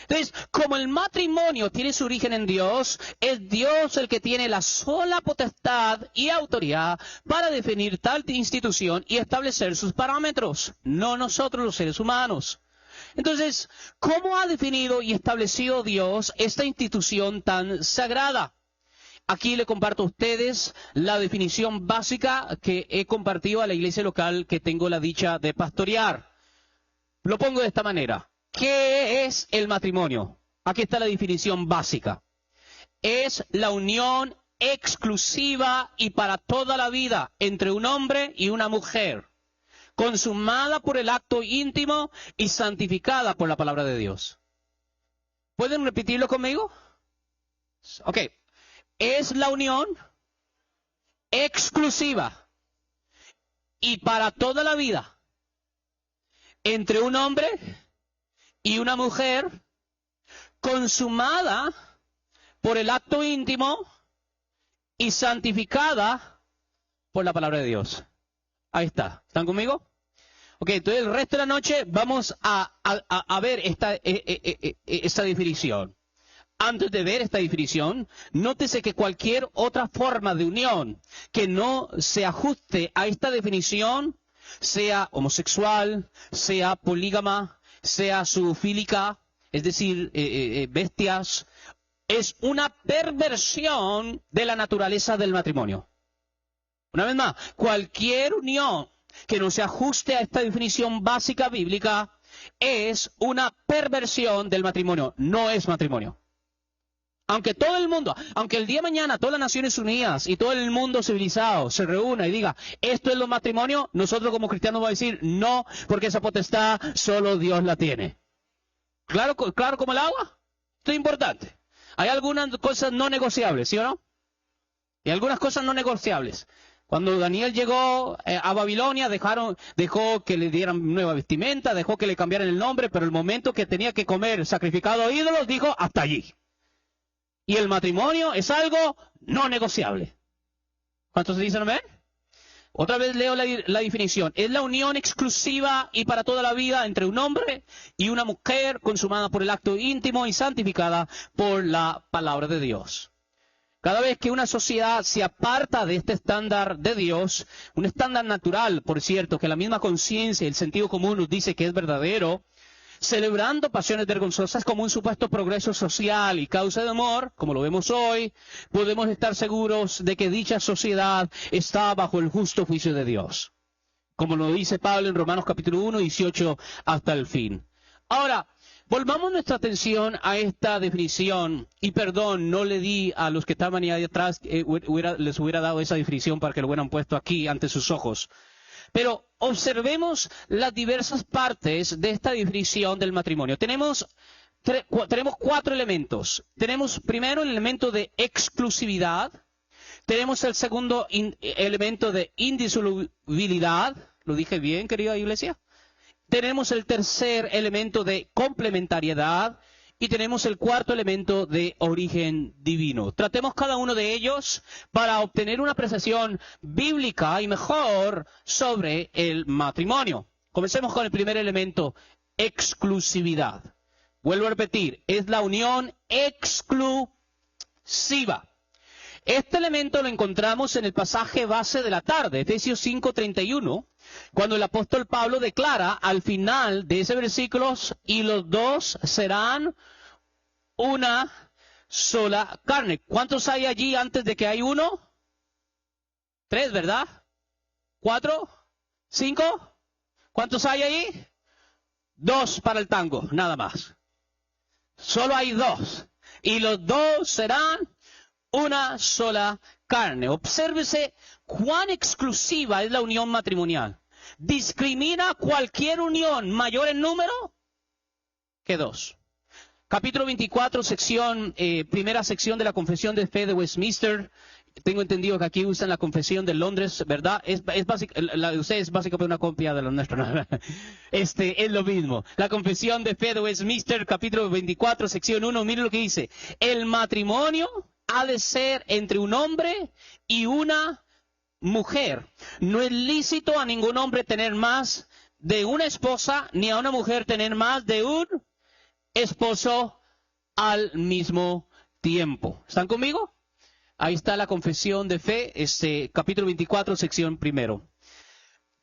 Speaker 2: Entonces, como el matrimonio tiene su origen en Dios, es Dios el que tiene la sola potestad y autoridad para definir tal institución y establecer sus parámetros, no nosotros los seres humanos. Entonces, ¿cómo ha definido y establecido Dios esta institución tan sagrada? Aquí le comparto a ustedes la definición básica que he compartido a la iglesia local que tengo la dicha de pastorear. Lo pongo de esta manera. ¿Qué es el matrimonio? Aquí está la definición básica. Es la unión exclusiva y para toda la vida entre un hombre y una mujer, consumada por el acto íntimo y santificada por la palabra de Dios. ¿Pueden repetirlo conmigo? Ok. Es la unión exclusiva y para toda la vida entre un hombre y una mujer, consumada por el acto íntimo y santificada por la palabra de Dios. Ahí está. ¿Están conmigo? Ok, entonces el resto de la noche vamos a ver esta definición. Antes de ver esta definición, nótese que cualquier otra forma de unión que no se ajuste a esta definición, sea homosexual, sea polígama, sea zoofílica, es decir, bestias, es una perversión de la naturaleza del matrimonio. Una vez más, cualquier unión que no se ajuste a esta definición básica bíblica es una perversión del matrimonio, no es matrimonio. Aunque todo el mundo, aunque el día de mañana todas las Naciones Unidas y todo el mundo civilizado se reúna y diga, esto es lo matrimonio, nosotros como cristianos vamos a decir, no, porque esa potestad solo Dios la tiene. ¿Claro como el agua? Esto es importante. Hay algunas cosas no negociables, ¿sí o no? Y algunas cosas no negociables. Cuando Daniel llegó a Babilonia, dejó que le dieran nueva vestimenta, dejó que le cambiaran el nombre, pero el momento que tenía que comer sacrificado a ídolos, dijo, hasta allí. Y el matrimonio es algo no negociable. ¿Cuántos dicen amén? Otra vez leo la definición. Es la unión exclusiva y para toda la vida entre un hombre y una mujer consumada por el acto íntimo y santificada por la palabra de Dios. Cada vez que una sociedad se aparta de este estándar de Dios, un estándar natural, por cierto, que la misma conciencia y el sentido común nos dice que es verdadero, celebrando pasiones vergonzosas como un supuesto progreso social y causa de amor, como lo vemos hoy, podemos estar seguros de que dicha sociedad está bajo el justo juicio de Dios. Como lo dice Pablo en Romanos capítulo 1, 18 hasta el fin. Ahora, Volvamos nuestra atención a esta definición, y perdón, no le di a los que estaban ahí atrás, les hubiera dado esa definición para que lo hubieran puesto aquí ante sus ojos. Pero observemos las diversas partes de esta definición del matrimonio. Tenemos 4 elementos. Tenemos primero el elemento de exclusividad. Tenemos el segundo elemento de indisolubilidad. ¿Lo dije bien, querida iglesia? Tenemos el tercer elemento de complementariedad. Y tenemos el cuarto elemento de origen divino. Tratemos cada uno de ellos para obtener una apreciación bíblica y mejor sobre el matrimonio. Comencemos con el primer elemento, exclusividad. Vuelvo a repetir, es la unión exclusiva. Este elemento lo encontramos en el pasaje base de la tarde, Efesios 5:31, cuando el apóstol Pablo declara al final de ese versículo, y los dos serán una sola carne. ¿Cuántos hay allí antes de que hay uno? 3, ¿verdad? 4, 5. ¿Cuántos hay ahí? 2 para el tango, nada más. Solo hay 2. Y los dos serán una sola carne. Obsérvese cuán exclusiva es la unión matrimonial. ¿Discrimina cualquier unión mayor en número que 2? Capítulo 24, primera sección de la Confesión de Fe de Westminster. Tengo entendido que aquí usan la Confesión de Londres, ¿verdad? La de ustedes es básicamente una copia de la nuestra. Es lo mismo. La Confesión de Fe de Westminster, capítulo 24, sección 1. Miren lo que dice. El matrimonio ha de ser entre un hombre y una mujer. No es lícito a ningún hombre tener más de una esposa, ni a una mujer tener más de un esposo al mismo tiempo. ¿Están conmigo? Ahí está la Confesión de Fe, capítulo 24, sección 1.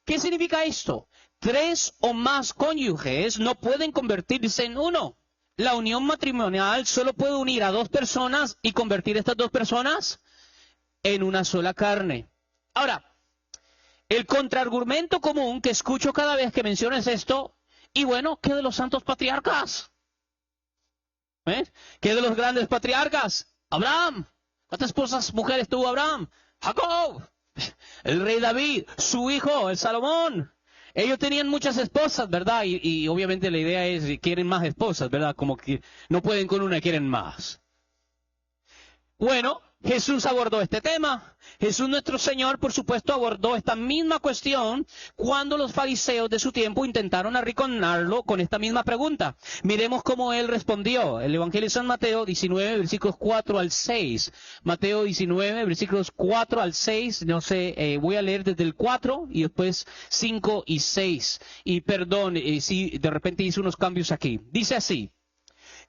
Speaker 2: ¿Qué significa esto? 3 o más cónyuges no pueden convertirse en uno. La unión matrimonial solo puede unir a 2 personas y convertir estas 2 personas en una sola carne. Ahora, el contraargumento común que escucho cada vez que mencionas esto, y bueno, ¿qué de los santos patriarcas? ¿Qué de los grandes patriarcas? Abraham. ¿Cuántas esposas, mujeres tuvo Abraham? Jacob. El rey David. Su hijo, el Salomón. Ellos tenían muchas esposas, ¿verdad? Y obviamente la idea es que quieren más esposas, ¿verdad? Como que no pueden con una, quieren más. Bueno, Jesús abordó este tema. Jesús nuestro Señor, por supuesto, abordó esta misma cuestión cuando los fariseos de su tiempo intentaron arrinconarlo con esta misma pregunta. Miremos cómo él respondió. El Evangelio de San Mateo 19, versículos 4 al 6. Mateo 19, versículos 4 al 6. No sé, voy a leer desde el 4 y después 5 y 6. Y perdón, si de repente hice unos cambios aquí. Dice así.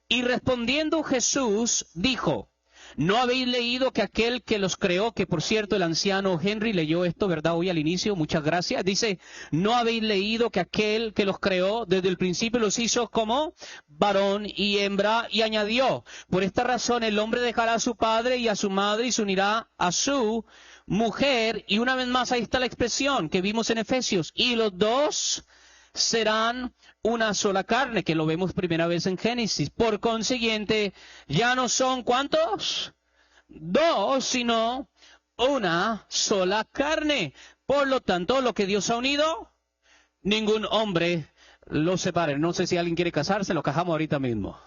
Speaker 2: Y respondiendo Jesús dijo: ¿no habéis leído que aquel que los creó, que por cierto el anciano Henry leyó esto, ¿verdad? Hoy al inicio, muchas gracias. Dice, ¿no habéis leído que aquel que los creó desde el principio los hizo como varón y hembra? Y añadió, por esta razón el hombre dejará a su padre y a su madre y se unirá a su mujer. Y una vez más ahí está la expresión que vimos en Efesios. Y los dos serán una sola carne, que lo vemos primera vez en Génesis. Por consiguiente, ya no son ¿cuántos? 2, sino una sola carne. Por lo tanto, lo que Dios ha unido, ningún hombre lo separe. No sé si alguien quiere casarse, lo casamos ahorita mismo.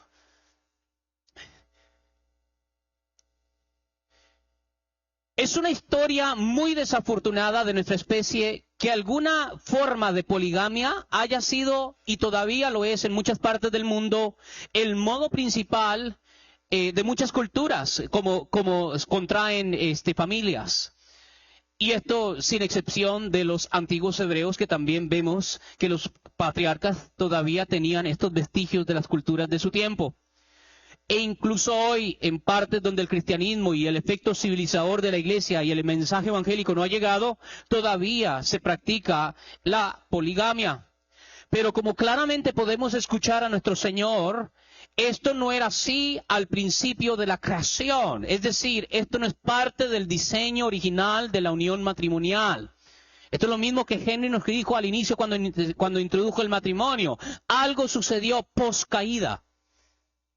Speaker 2: Es una historia muy desafortunada de nuestra especie que alguna forma de poligamia haya sido, y todavía lo es en muchas partes del mundo, el modo principal de muchas culturas, como contraen familias. Y esto sin excepción de los antiguos hebreos, que también vemos que los patriarcas todavía tenían estos vestigios de las culturas de su tiempo. E incluso hoy, en partes donde el cristianismo y el efecto civilizador de la iglesia y el mensaje evangélico no ha llegado, todavía se practica la poligamia. Pero como claramente podemos escuchar a nuestro Señor, esto no era así al principio de la creación. Es decir, esto no es parte del diseño original de la unión matrimonial. Esto es lo mismo que Henry nos dijo al inicio cuando introdujo el matrimonio. Algo sucedió post caída,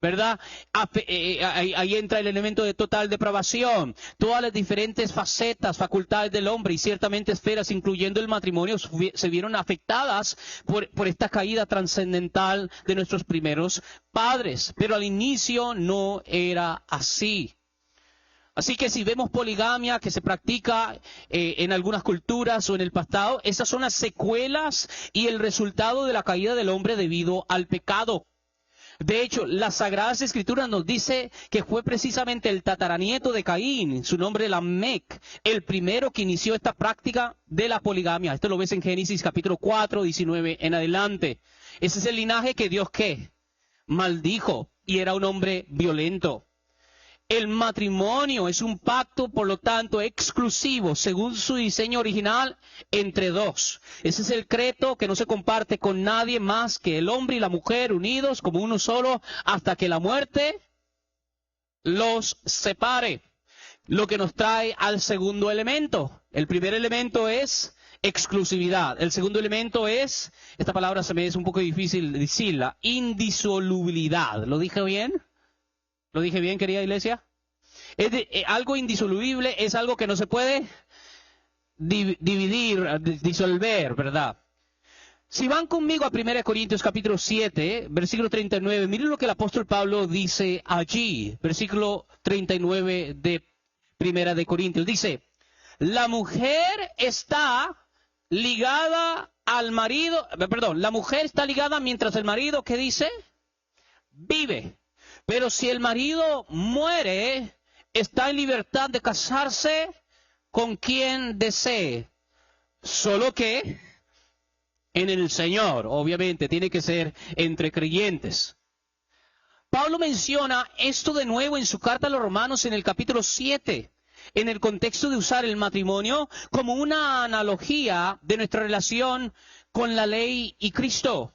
Speaker 2: ¿verdad? Ahí entra el elemento de total depravación. Todas las diferentes facetas, facultades del hombre y ciertamente esferas, incluyendo el matrimonio, se vieron afectadas por esta caída trascendental de nuestros primeros padres. Pero al inicio no era así. Así que si vemos poligamia que se practica en algunas culturas o en el pasado, esas son las secuelas y el resultado de la caída del hombre debido al pecado. De hecho, las Sagradas Escrituras nos dice que fue precisamente el tataranieto de Caín, su nombre Lamec, el primero que inició esta práctica de la poligamia. Esto lo ves en Génesis capítulo 4, 19 en adelante. Ese es el linaje que Dios, ¿qué? Maldijo, y era un hombre violento. El matrimonio es un pacto, por lo tanto, exclusivo, según su diseño original, entre dos. Ese es el credo que no se comparte con nadie más que el hombre y la mujer unidos como uno solo hasta que la muerte los separe. Lo que nos trae al segundo elemento. El primer elemento es exclusividad. El segundo elemento es, esta palabra se me es un poco difícil decirla, indisolubilidad. ¿Lo dije bien? ¿Lo dije bien, querida iglesia? Algo indisoluble es algo que no se puede dividir, disolver, ¿verdad? Si van conmigo a 1 Corintios capítulo 7, versículo 39, miren lo que el apóstol Pablo dice allí, versículo 39 de 1 de Corintios. Dice, la mujer está ligada al marido, la mujer está ligada mientras el marido, ¿qué dice? Vive. Pero si el marido muere, está en libertad de casarse con quien desee. Solo que en el Señor, obviamente, tiene que ser entre creyentes. Pablo menciona esto de nuevo en su carta a los Romanos en el capítulo 7, en el contexto de usar el matrimonio como una analogía de nuestra relación con la ley y Cristo.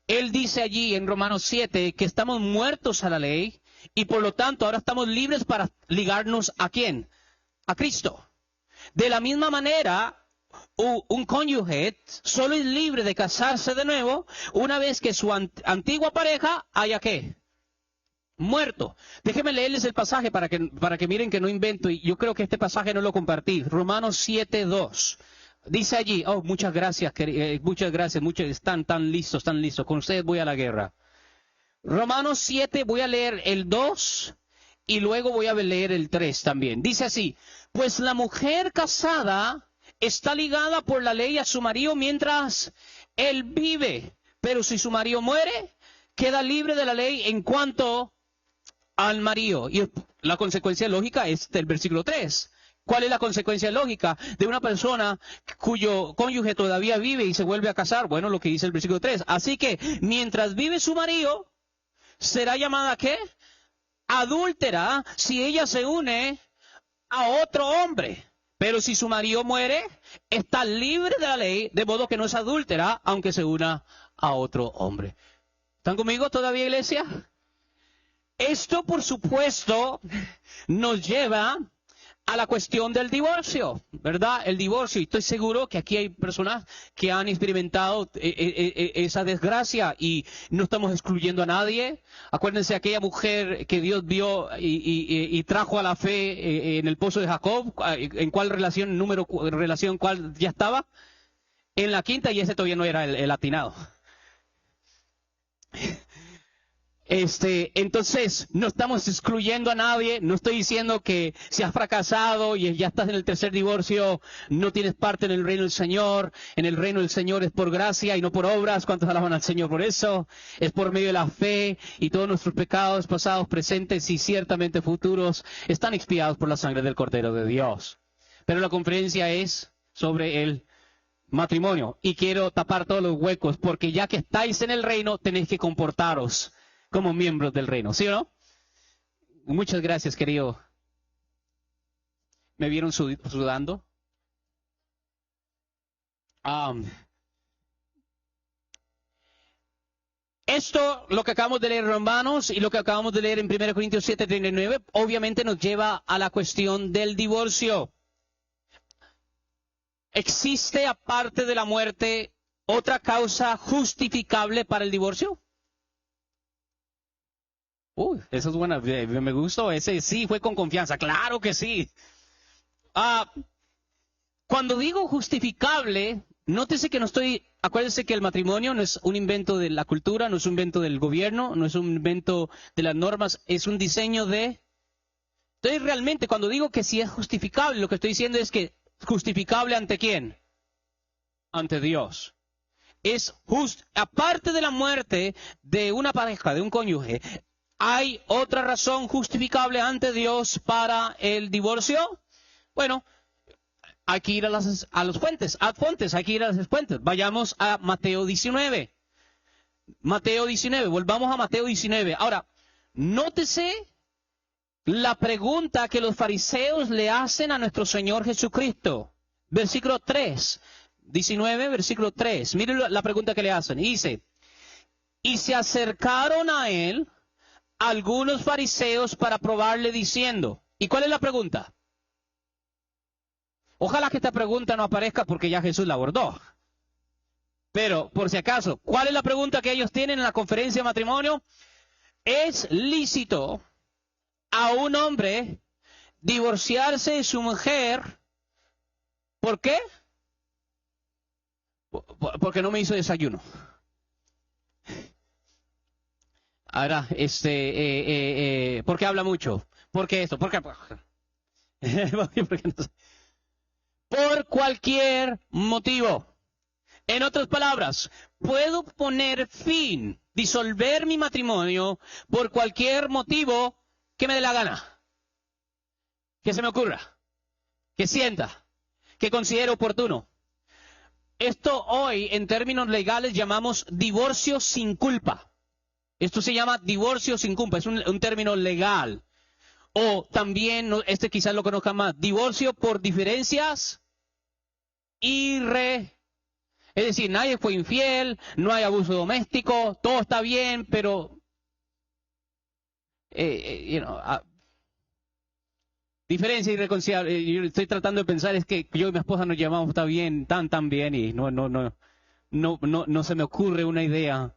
Speaker 2: Él dice allí en Romanos 7 que estamos muertos a la ley y por lo tanto ahora estamos libres para ligarnos ¿a quién? A Cristo. De la misma manera, un cónyuge solo es libre de casarse de nuevo una vez que su antigua pareja haya ¿qué? Muerto. Déjenme leerles el pasaje para que miren que no invento, y yo creo que este pasaje no lo compartí. Romanos 7:2. Dice allí, muchas gracias, están tan listos. Con ustedes voy a la guerra. Romanos 7, voy a leer el 2 y luego voy a leer el 3 también. Dice así, pues la mujer casada está ligada por la ley a su marido mientras él vive, pero si su marido muere, queda libre de la ley en cuanto al marido. Y la consecuencia lógica es del versículo 3. ¿Cuál es la consecuencia lógica de una persona cuyo cónyuge todavía vive y se vuelve a casar? Bueno, lo que dice el versículo 3. Así que mientras vive su marido, será llamada ¿qué? Adúltera si ella se une a otro hombre. Pero si su marido muere, está libre de la ley, de modo que no es adúltera, aunque se una a otro hombre. ¿Están conmigo todavía, iglesia? Esto, por supuesto, nos lleva a la cuestión del divorcio, ¿verdad? El divorcio, y estoy seguro que aquí hay personas que han experimentado esa desgracia y no estamos excluyendo a nadie. Acuérdense de aquella mujer que Dios vio y trajo a la fe en el pozo de Jacob. ¿En cuál relación cuál ya estaba? En la quinta, y ese todavía no era el atinado. Entonces, no estamos excluyendo a nadie, no estoy diciendo que si has fracasado y ya estás en el tercer divorcio, no tienes parte en el reino del Señor. En el reino del Señor es por gracia y no por obras. ¿Cuántos alaban al Señor por eso? Es por medio de la fe, y todos nuestros pecados pasados, presentes y ciertamente futuros están expiados por la sangre del Cordero de Dios. Pero la conferencia es sobre el matrimonio, y quiero tapar todos los huecos, porque ya que estáis en el reino, tenéis que comportaros como miembros del reino, ¿sí o no? Muchas gracias, querido. ¿Me vieron sudando? Esto, lo que acabamos de leer en Romanos y lo que acabamos de leer en 1 Corintios 7:39, obviamente nos lleva a la cuestión del divorcio. ¿Existe aparte de la muerte otra causa justificable para el divorcio? Eso es buena, me gustó, ese sí fue con confianza, claro que sí. Cuando digo justificable, nótese que acuérdense que el matrimonio no es un invento de la cultura, no es un invento del gobierno, no es un invento de las normas, es un diseño de... Entonces realmente cuando digo que sí es justificable, lo que estoy diciendo es que justificable ¿ante quién? Ante Dios. Es aparte de la muerte de una pareja, de un cónyuge, ¿hay otra razón justificable ante Dios para el divorcio? Bueno, hay que ir a las fuentes, hay que ir a las fuentes. Vayamos a Mateo 19. Mateo 19, volvamos a Mateo 19. Ahora, nótese la pregunta que los fariseos le hacen a nuestro Señor Jesucristo. Versículo 3. 19, versículo 3. Miren la pregunta que le hacen. Dice, y se acercaron a él algunos fariseos para probarle diciendo. ¿Y cuál es la pregunta? Ojalá que esta pregunta no aparezca porque ya Jesús la abordó. Pero, por si acaso, ¿cuál es la pregunta que ellos tienen en la conferencia de matrimonio? ¿Es lícito a un hombre divorciarse de su mujer? ¿Por qué? Porque no me hizo desayuno. Ahora, porque habla mucho. ¿Por qué esto? ¿Por qué? Por cualquier motivo. En otras palabras, puedo poner fin, disolver mi matrimonio por cualquier motivo que me dé la gana, que se me ocurra, que sienta, que considere oportuno. Esto hoy, en términos legales, llamamos divorcio sin culpa. Esto se llama divorcio sin culpa, es un término legal. O también, quizás lo conozcan más, divorcio por diferencias es decir, nadie fue infiel, no hay abuso doméstico, todo está bien, pero diferencia irreconciliable. Yo estoy tratando de pensar, es que yo y mi esposa nos llevamos tan bien y no se me ocurre una idea.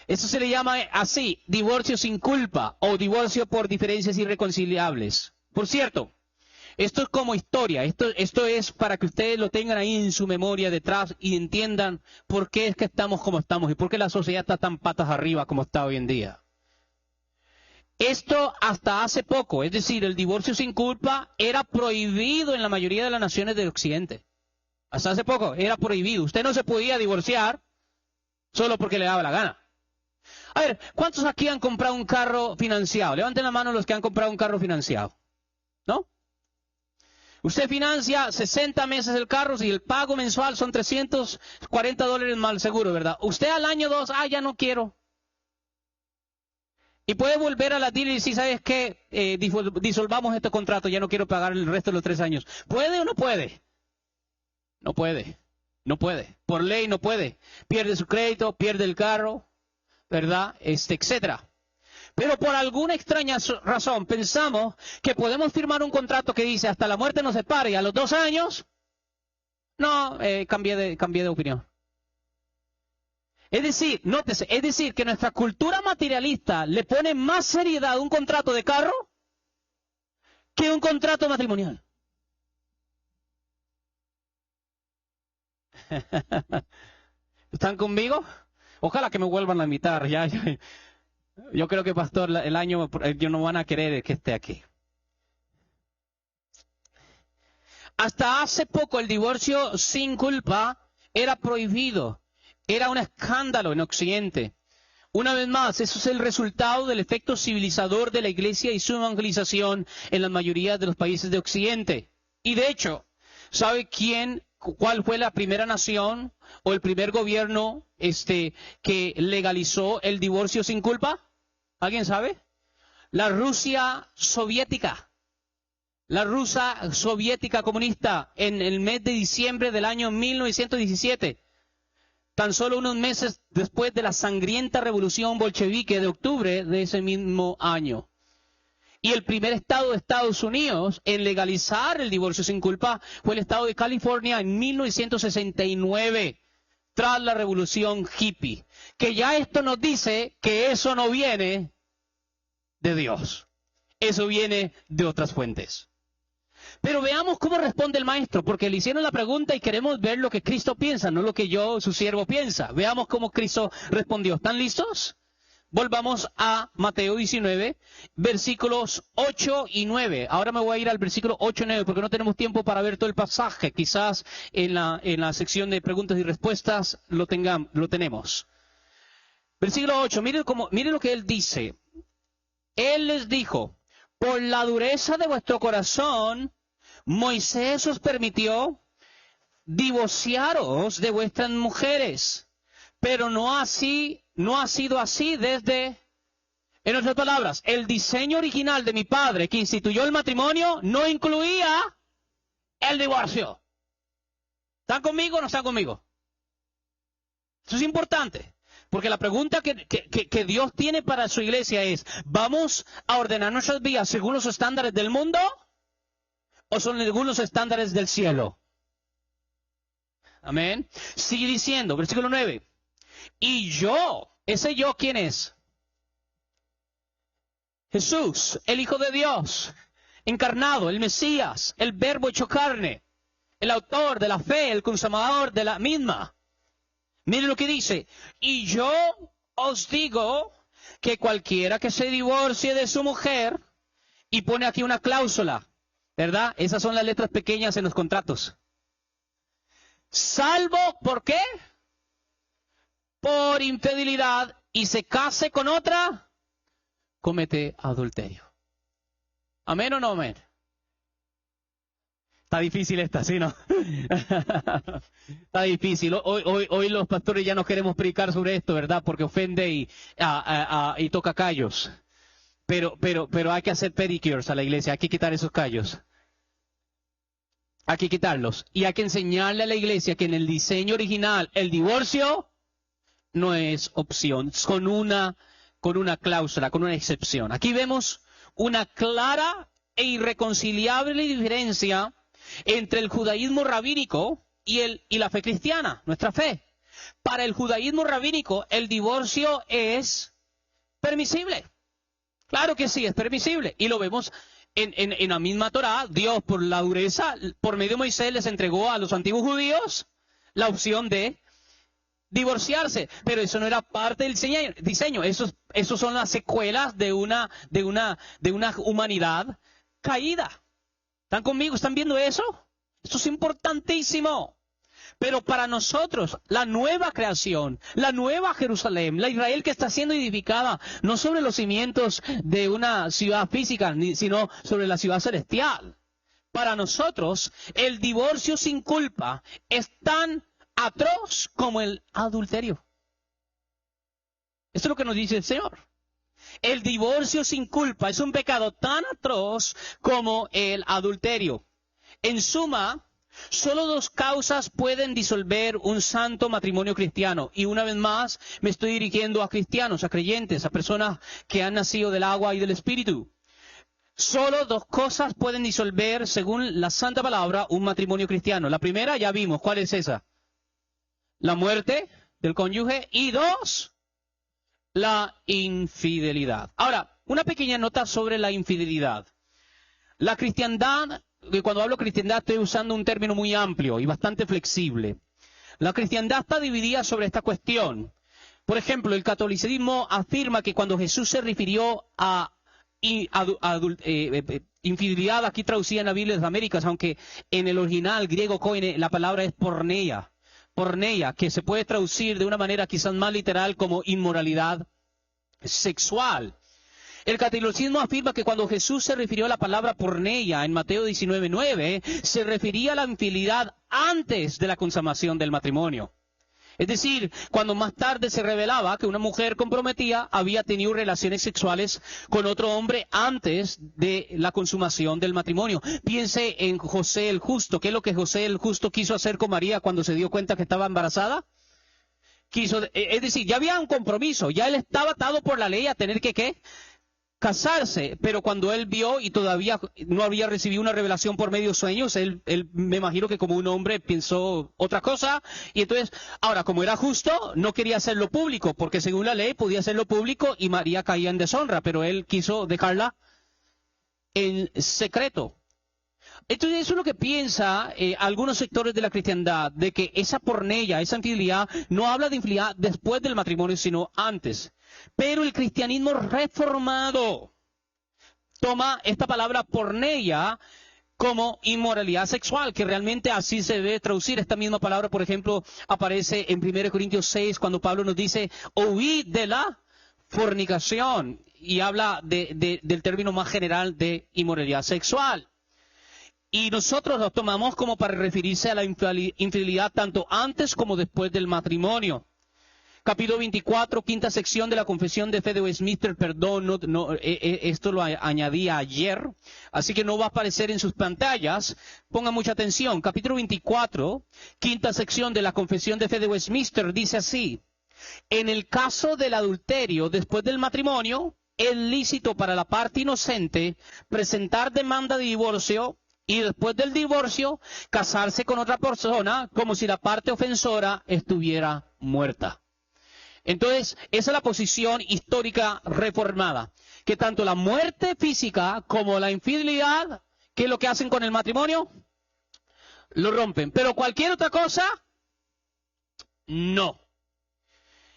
Speaker 2: Eso se le llama así, divorcio sin culpa o divorcio por diferencias irreconciliables. Por cierto, esto es como historia, esto es para que ustedes lo tengan ahí en su memoria detrás y entiendan por qué es que estamos como estamos y por qué la sociedad está tan patas arriba como está hoy en día. Esto hasta hace poco, es decir, el divorcio sin culpa era prohibido en la mayoría de las naciones del Occidente. Hasta hace poco era prohibido. Usted no se podía divorciar solo porque le daba la gana. A ver, ¿cuántos aquí han comprado un carro financiado? Levanten la mano los que han comprado un carro financiado. ¿No? Usted financia 60 meses el carro y el pago mensual son $340 más el seguro, ¿verdad? Usted al año 2, ya no quiero. Y puede volver a la dealer y decir, ¿sabes qué? Disolvamos este contrato, ya no quiero pagar el resto de los 3 años. ¿Puede o no puede? No puede. No puede. Por ley no puede. Pierde su crédito, pierde el carro, ¿verdad? Etcétera. Pero por alguna extraña razón pensamos que podemos firmar un contrato que dice hasta la muerte nos separe y a los 2 años, no, cambié de opinión. Es decir, nótese, que nuestra cultura materialista le pone más seriedad a un contrato de carro que un contrato matrimonial. ¿Están conmigo? Ojalá que me vuelvan a invitar. Yo creo que, pastor, el año ellos no van a querer que esté aquí. Hasta hace poco el divorcio sin culpa era prohibido. Era un escándalo en Occidente. Una vez más, eso es el resultado del efecto civilizador de la Iglesia y su evangelización en la mayoría de los países de Occidente. Y de hecho, ¿sabe cuál fue la primera nación o el primer gobierno que legalizó el divorcio sin culpa? ¿Alguien sabe? La Rusia soviética. La Rusia soviética comunista en el mes de diciembre del año 1917. Tan solo unos meses después de la sangrienta revolución bolchevique de octubre de ese mismo año. Y el primer estado de Estados Unidos en legalizar el divorcio sin culpa fue el estado de California en 1969, tras la revolución hippie. Que ya esto nos dice que eso no viene de Dios. Eso viene de otras fuentes. Pero veamos cómo responde el maestro, porque le hicieron la pregunta y queremos ver lo que Cristo piensa, no lo que yo, su siervo, piensa. Veamos cómo Cristo respondió. ¿Están listos? Volvamos a Mateo 19, versículos 8 y 9. Ahora me voy a ir al versículo 8 y 9 porque no tenemos tiempo para ver todo el pasaje. Quizás en la sección de preguntas y respuestas lo tenemos. Versículo 8, miren lo que él dice. Él les dijo, por la dureza de vuestro corazón, Moisés os permitió divorciaros de vuestras mujeres, pero no ha sido así desde, en otras palabras, el diseño original de mi padre que instituyó el matrimonio no incluía el divorcio. ¿Están conmigo o no están conmigo? Eso es importante, porque la pregunta que Dios tiene para su iglesia es, ¿vamos a ordenar nuestras vidas según los estándares del mundo o son según los estándares del cielo? Amén. Sigue diciendo, versículo 9. Y yo, ese yo, ¿quién es? Jesús, el Hijo de Dios, encarnado, el Mesías, el Verbo hecho carne, el autor de la fe, el consumador de la misma. Miren lo que dice. Y yo os digo que cualquiera que se divorcie de su mujer, y pone aquí una cláusula, ¿verdad? Esas son las letras pequeñas en los contratos. Salvo, ¿por qué? Por infidelidad y se case con otra, comete adulterio. ¿Amén o no amén? Está difícil esta, ¿sí no? Está difícil. Hoy los pastores ya no queremos predicar sobre esto, ¿verdad? Porque ofende y toca callos. Pero hay que hacer pedicures a la iglesia, hay que quitar esos callos. Hay que quitarlos. Y hay que enseñarle a la iglesia que en el diseño original el divorcio no es opción, con una cláusula, con una excepción. Aquí vemos una clara e irreconciliable diferencia entre el judaísmo rabínico y la fe cristiana, nuestra fe. Para el judaísmo rabínico, el divorcio es permisible. Claro que sí, es permisible. Y lo vemos en la misma Torá. Dios, por la dureza, por medio de Moisés, les entregó a los antiguos judíos la opción de divorciarse, pero eso no era parte del diseño. Esos son las secuelas de una humanidad caída. ¿Están conmigo? ¿Están viendo eso? Esto es importantísimo. Pero para nosotros, la nueva creación, la nueva Jerusalén, la Israel que está siendo edificada, no sobre los cimientos de una ciudad física, sino sobre la ciudad celestial. Para nosotros, el divorcio sin culpa es tan atroz como el adulterio. Esto es lo que nos dice el Señor. El divorcio sin culpa es un pecado tan atroz como el adulterio. En suma, solo dos causas pueden disolver un santo matrimonio cristiano. Y una vez más, me estoy dirigiendo a cristianos, a creyentes, a personas que han nacido del agua y del Espíritu. Solo dos cosas pueden disolver, según la Santa Palabra, un matrimonio cristiano. La primera ya vimos, ¿cuál es esa? La muerte del cónyuge. Y dos, la infidelidad. Ahora, una pequeña nota sobre la infidelidad. La cristiandad, cuando hablo cristiandad estoy usando un término muy amplio y bastante flexible. La cristiandad está dividida sobre esta cuestión. Por ejemplo, el catolicismo afirma que cuando Jesús se refirió a infidelidad, aquí traducida en la Biblia de las Américas, aunque en el original griego koine la palabra es porneia, que se puede traducir de una manera quizás más literal como inmoralidad sexual. El catolicismo afirma que cuando Jesús se refirió a la palabra porneia en Mateo 19:9, se refería a la infidelidad antes de la consumación del matrimonio. Es decir, cuando más tarde se revelaba que una mujer comprometida había tenido relaciones sexuales con otro hombre antes de la consumación del matrimonio. Piense en José el Justo. ¿Qué es lo que José el Justo quiso hacer con María cuando se dio cuenta que estaba embarazada? Es decir, ya había un compromiso, ya él estaba atado por la ley a tener que, ¿qué? casarse, pero cuando él vio y todavía no había recibido una revelación por medio de sueños, él me imagino que como un hombre pensó otra cosa, y entonces, ahora, como era justo, no quería hacerlo público, porque según la ley podía hacerlo público y María caía en deshonra, pero él quiso dejarla en secreto. Entonces eso es lo que piensa algunos sectores de la cristiandad, de que esa porneia, esa infidelidad, no habla de infidelidad después del matrimonio, sino antes. Pero el cristianismo reformado toma esta palabra porneia como inmoralidad sexual, que realmente así se debe traducir. Esta misma palabra, por ejemplo, aparece en 1 Corintios 6, cuando Pablo nos dice, huid de la fornicación, y habla del término más general de inmoralidad sexual. Y nosotros lo tomamos como para referirse a la infidelidad tanto antes como después del matrimonio. Capítulo 24, quinta sección de la Confesión de Fe de Westminster, perdón, esto lo añadí ayer, así que no va a aparecer en sus pantallas. Pongan mucha atención. Capítulo 24, quinta sección de la Confesión de Fe de Westminster dice así: en el caso del adulterio después del matrimonio, es lícito para la parte inocente presentar demanda de divorcio y después del divorcio casarse con otra persona como si la parte ofensora estuviera muerta. Entonces, esa es la posición histórica reformada, que tanto la muerte física como la infidelidad, ¿qué es lo que hacen con el matrimonio? Lo rompen. Pero cualquier otra cosa, no.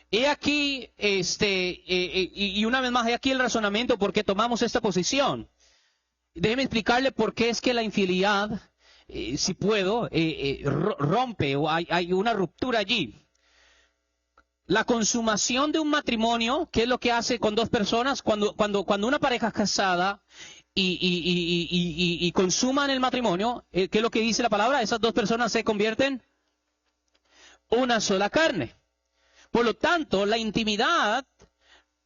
Speaker 2: He aquí, y una vez más, he aquí el razonamiento por qué tomamos esta posición. Déjeme explicarle por qué es que la infidelidad, si puedo, rompe o hay una ruptura allí. La consumación de un matrimonio, ¿qué es lo que hace con dos personas? Cuando una pareja es casada y consuman el matrimonio, ¿qué es lo que dice la palabra? Esas dos personas se convierten una sola carne. Por lo tanto, la intimidad,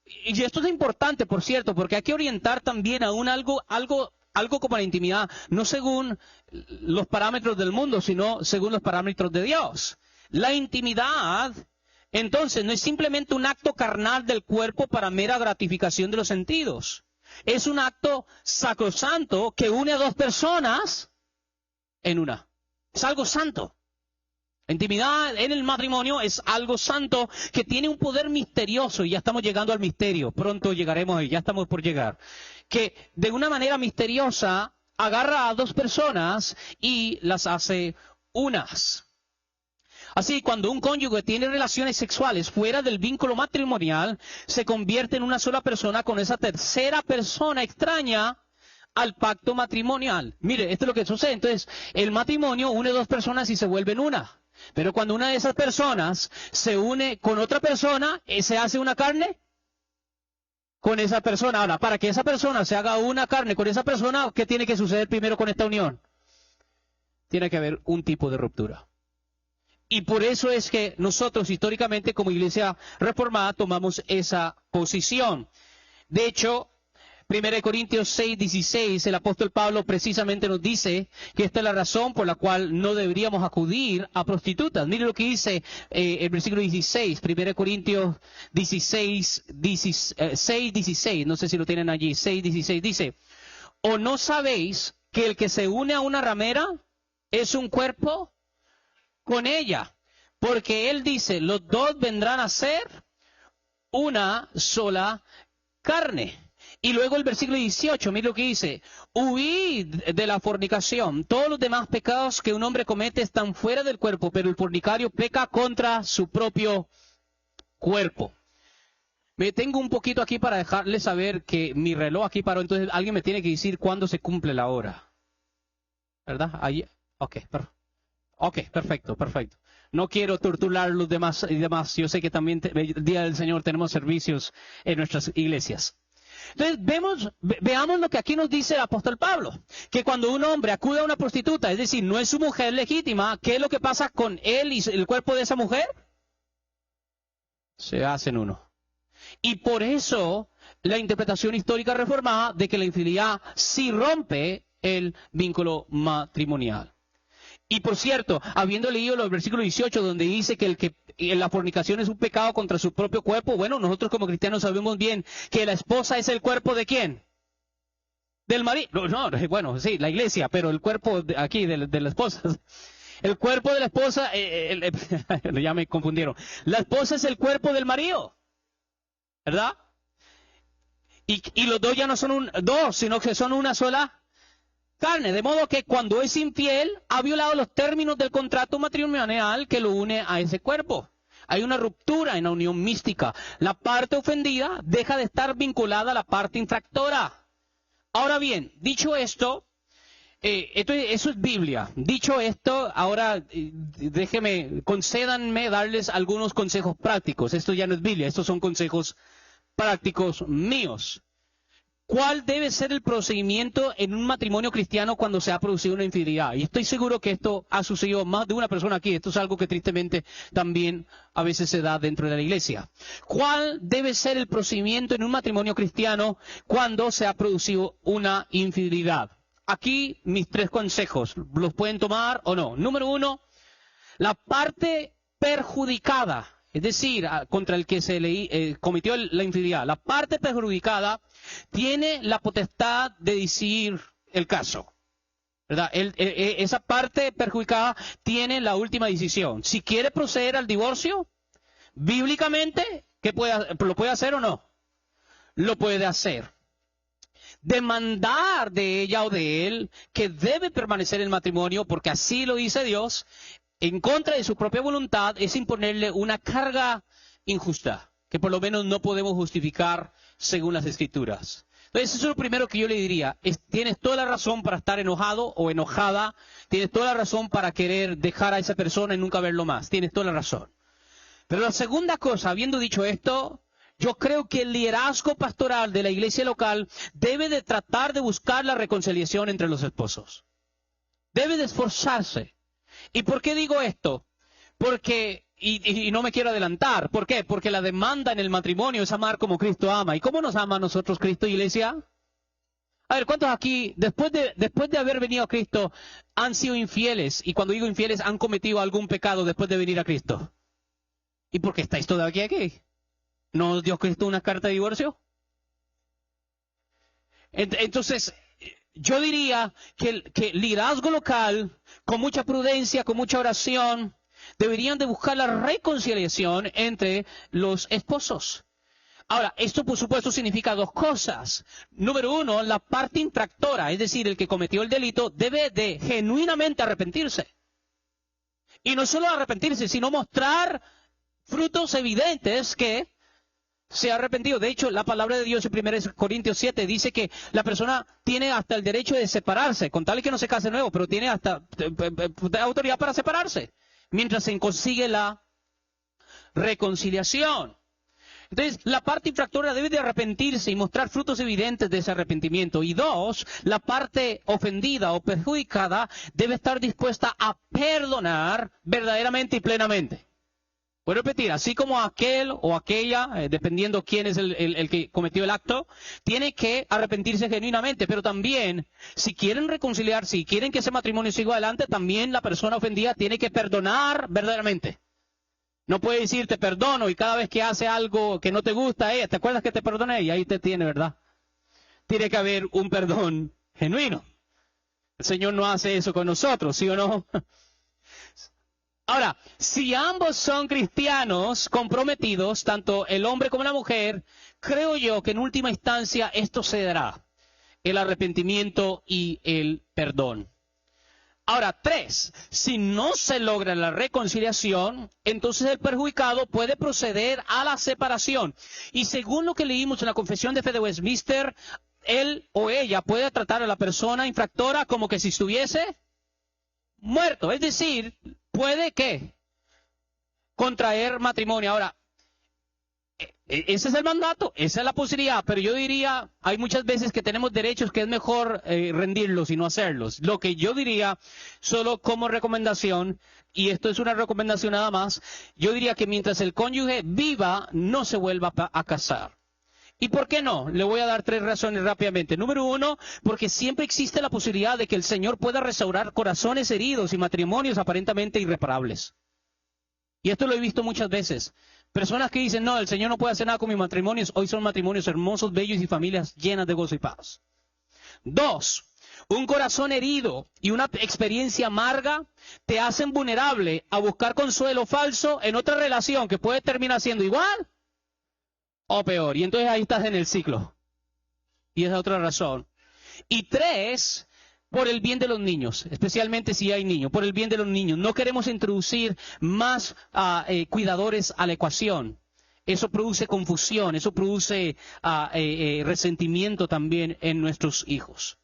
Speaker 2: y esto es importante, por cierto, porque hay que orientar también a algo como la intimidad, no según los parámetros del mundo, sino según los parámetros de Dios. La intimidad, entonces, no es simplemente un acto carnal del cuerpo para mera gratificación de los sentidos. Es un acto sacrosanto que une a dos personas en una. Es algo santo. La intimidad en el matrimonio es algo santo que tiene un poder misterioso, y ya estamos llegando al misterio. Pronto llegaremos ahí, ya estamos por llegar. Que de una manera misteriosa agarra a dos personas y las hace unas. Así, cuando un cónyuge tiene relaciones sexuales fuera del vínculo matrimonial, se convierte en una sola persona con esa tercera persona extraña al pacto matrimonial. Mire, esto es lo que sucede. Entonces, el matrimonio une dos personas y se vuelven una. Pero cuando una de esas personas se une con otra persona, ¿se hace una carne? Con esa persona. Ahora, para que esa persona se haga una carne con esa persona, ¿qué tiene que suceder primero con esta unión? Tiene que haber un tipo de ruptura. Y por eso es que nosotros históricamente como Iglesia Reformada tomamos esa posición. De hecho, 1 Corintios 6, 16, el apóstol Pablo precisamente nos dice que esta es la razón por la cual no deberíamos acudir a prostitutas. Mire lo que dice el versículo 16, 1 Corintios 6, 16, no sé si lo tienen allí, 6, 16, dice: ¿o no sabéis que el que se une a una ramera es un cuerpo con ella? Porque él dice, los dos vendrán a ser una sola carne. Y luego el versículo 18, mire lo que dice: huid de la fornicación. Todos los demás pecados que un hombre comete están fuera del cuerpo, pero el fornicario peca contra su propio cuerpo. Me tengo un poquito aquí para dejarles saber que mi reloj aquí paró, entonces alguien me tiene que decir cuándo se cumple la hora. ¿Verdad? Ahí. Ok, perfecto. No quiero torturar los demás y demás. Yo sé que también el Día del Señor tenemos servicios en nuestras iglesias. Entonces veamos lo que aquí nos dice el apóstol Pablo, que cuando un hombre acude a una prostituta, es decir, no es su mujer legítima, ¿qué es lo que pasa con él y el cuerpo de esa mujer? Se hacen uno. Y por eso la interpretación histórica reformada de que la infidelidad sí rompe el vínculo matrimonial. Y por cierto, habiendo leído los versículos 18 donde dice que la fornicación es un pecado contra su propio cuerpo, bueno, nosotros como cristianos sabemos bien que la esposa es el cuerpo ¿de quién? Del marido. No, bueno, sí, la iglesia, pero el cuerpo aquí de la esposa. El cuerpo de la esposa, ya me confundieron. La esposa es el cuerpo del marido, ¿verdad? Y los dos ya no son dos, sino que son una sola carne, de modo que cuando es infiel ha violado los términos del contrato matrimonial que lo une a ese cuerpo. Hay una ruptura en la unión mística. La parte ofendida deja de estar vinculada a la parte infractora. Ahora bien, dicho esto, eso es Biblia. Dicho esto, ahora concédanme darles algunos consejos prácticos. Esto ya no es Biblia, estos son consejos prácticos míos. ¿Cuál debe ser el procedimiento en un matrimonio cristiano cuando se ha producido una infidelidad? Y estoy seguro que esto ha sucedido más de una persona aquí. Esto es algo que tristemente también a veces se da dentro de la iglesia. ¿Cuál debe ser el procedimiento en un matrimonio cristiano cuando se ha producido una infidelidad? Aquí mis 3 consejos. ¿Los pueden tomar o no? Número 1, la parte perjudicada, es decir, contra el que se cometió la infidelidad. La parte perjudicada tiene la potestad de decidir el caso, ¿verdad? Esa parte perjudicada tiene la última decisión. Si quiere proceder al divorcio, bíblicamente, ¿lo puede hacer o no? Lo puede hacer. Demandar de ella o de él que debe permanecer el matrimonio, porque así lo dice Dios, en contra de su propia voluntad, es imponerle una carga injusta, que por lo menos no podemos justificar según las Escrituras. Entonces, eso es lo primero que yo le diría. Tienes toda la razón para estar enojado o enojada. Tienes toda la razón para querer dejar a esa persona y nunca verlo más. Tienes toda la razón. Pero la segunda cosa, habiendo dicho esto, yo creo que el liderazgo pastoral de la iglesia local debe de tratar de buscar la reconciliación entre los esposos. Debe de esforzarse. ¿Y por qué digo esto? Porque, y no me quiero adelantar, ¿por qué? Porque la demanda en el matrimonio es amar como Cristo ama. ¿Y cómo nos ama a nosotros Cristo, iglesia? A ver, ¿cuántos aquí, después de haber venido a Cristo, han sido infieles? Y cuando digo infieles, han cometido algún pecado después de venir a Cristo. ¿Y por qué estáis todavía aquí? ¿No os dio Cristo una carta de divorcio? Entonces, yo diría que el liderazgo local, con mucha prudencia, con mucha oración, deberían de buscar la reconciliación entre los esposos. Ahora, esto por supuesto significa 2 cosas. Número 1, la parte infractora, es decir, el que cometió el delito, debe de genuinamente arrepentirse. Y no solo arrepentirse, sino mostrar frutos evidentes que se ha arrepentido. De hecho, la palabra de Dios en 1 Corintios 7 dice que la persona tiene hasta el derecho de separarse, con tal que no se case nuevo, pero tiene hasta autoridad para separarse, mientras se consigue la reconciliación. Entonces, la parte infractora debe de arrepentirse y mostrar frutos evidentes de ese arrepentimiento. Y 2, la parte ofendida o perjudicada debe estar dispuesta a perdonar verdaderamente y plenamente. Voy a repetir, así como aquel o aquella, dependiendo quién es el que cometió el acto, tiene que arrepentirse genuinamente, pero también, si quieren reconciliar, si quieren que ese matrimonio siga adelante, también la persona ofendida tiene que perdonar verdaderamente. No puede decir te perdono y cada vez que hace algo que no te gusta, ¿te acuerdas que te perdoné? Y ahí te tiene, ¿verdad? Tiene que haber un perdón genuino. El Señor no hace eso con nosotros, ¿sí o no? Ahora, si ambos son cristianos comprometidos, tanto el hombre como la mujer, creo yo que en última instancia esto se dará, el arrepentimiento y el perdón. Ahora, 3, si no se logra la reconciliación, entonces el perjudicado puede proceder a la separación. Y según lo que leímos en la Confesión de Fe de Westminster, él o ella puede tratar a la persona infractora como que si estuviese muerto, es decir, puede que contraer matrimonio. Ahora, ese es el mandato, esa es la posibilidad, pero yo diría, hay muchas veces que tenemos derechos que es mejor rendirlos y no hacerlos. Lo que yo diría, solo como recomendación, y esto es una recomendación nada más, yo diría que mientras el cónyuge viva, no se vuelva a casar. ¿Y por qué no? Le voy a dar 3 razones rápidamente. Número 1, porque siempre existe la posibilidad de que el Señor pueda restaurar corazones heridos y matrimonios aparentemente irreparables. Y esto lo he visto muchas veces. Personas que dicen, no, el Señor no puede hacer nada con mis matrimonios. Hoy son matrimonios hermosos, bellos y familias llenas de gozo y paz. 2, un corazón herido y una experiencia amarga te hacen vulnerable a buscar consuelo falso en otra relación que puede terminar siendo igual o peor. Y entonces ahí estás en el ciclo. Y esa es otra razón. Y 3, por el bien de los niños, especialmente si hay niños, por el bien de los niños. No queremos introducir más cuidadores a la ecuación. Eso produce confusión, eso produce resentimiento también en nuestros hijos.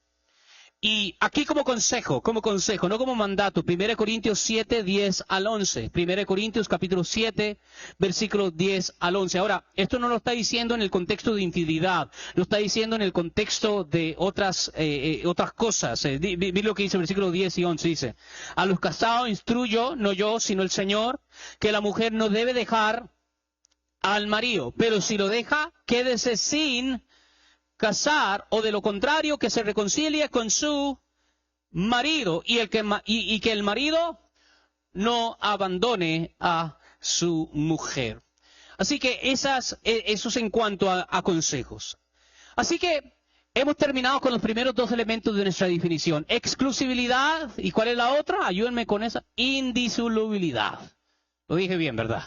Speaker 2: Y aquí como consejo, no como mandato, 1 Corintios 7, 10 al 11. 1 Corintios capítulo 7, versículos 10 al 11. Ahora, esto no lo está diciendo en el contexto de infidelidad, lo está diciendo en el contexto de otras cosas. Vi lo que dice el versículo 10 y 11, dice, a los casados instruyo, no yo, sino el Señor, que la mujer no debe dejar al marido, pero si lo deja, quédese sin casar, o de lo contrario, que se reconcilie con su marido y que el marido no abandone a su mujer. Así que eso es en cuanto a consejos. Así que hemos terminado con los primeros 2 elementos de nuestra definición. Exclusividad, ¿y cuál es la otra? Ayúdenme con esa. Indisolubilidad. Lo dije bien, ¿verdad?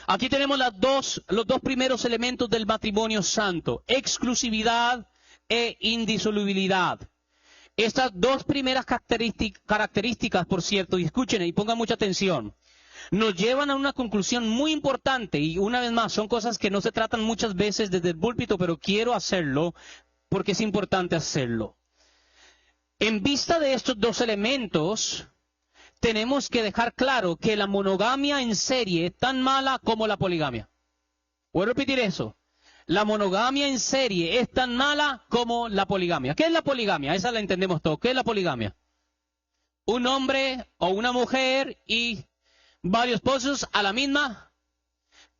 Speaker 2: Aquí tenemos los dos primeros elementos del matrimonio santo, exclusividad e indisolubilidad. Estas 2 primeras características, por cierto, y escuchen y pongan mucha atención, nos llevan a una conclusión muy importante, y una vez más, son cosas que no se tratan muchas veces desde el púlpito, pero quiero hacerlo porque es importante hacerlo. En vista de estos 2 elementos, tenemos que dejar claro que la monogamia en serie es tan mala como la poligamia. Voy a repetir eso. La monogamia en serie es tan mala como la poligamia. ¿Qué es la poligamia? Esa la entendemos todos. ¿Qué es la poligamia? Un hombre o una mujer y varios esposos a la misma.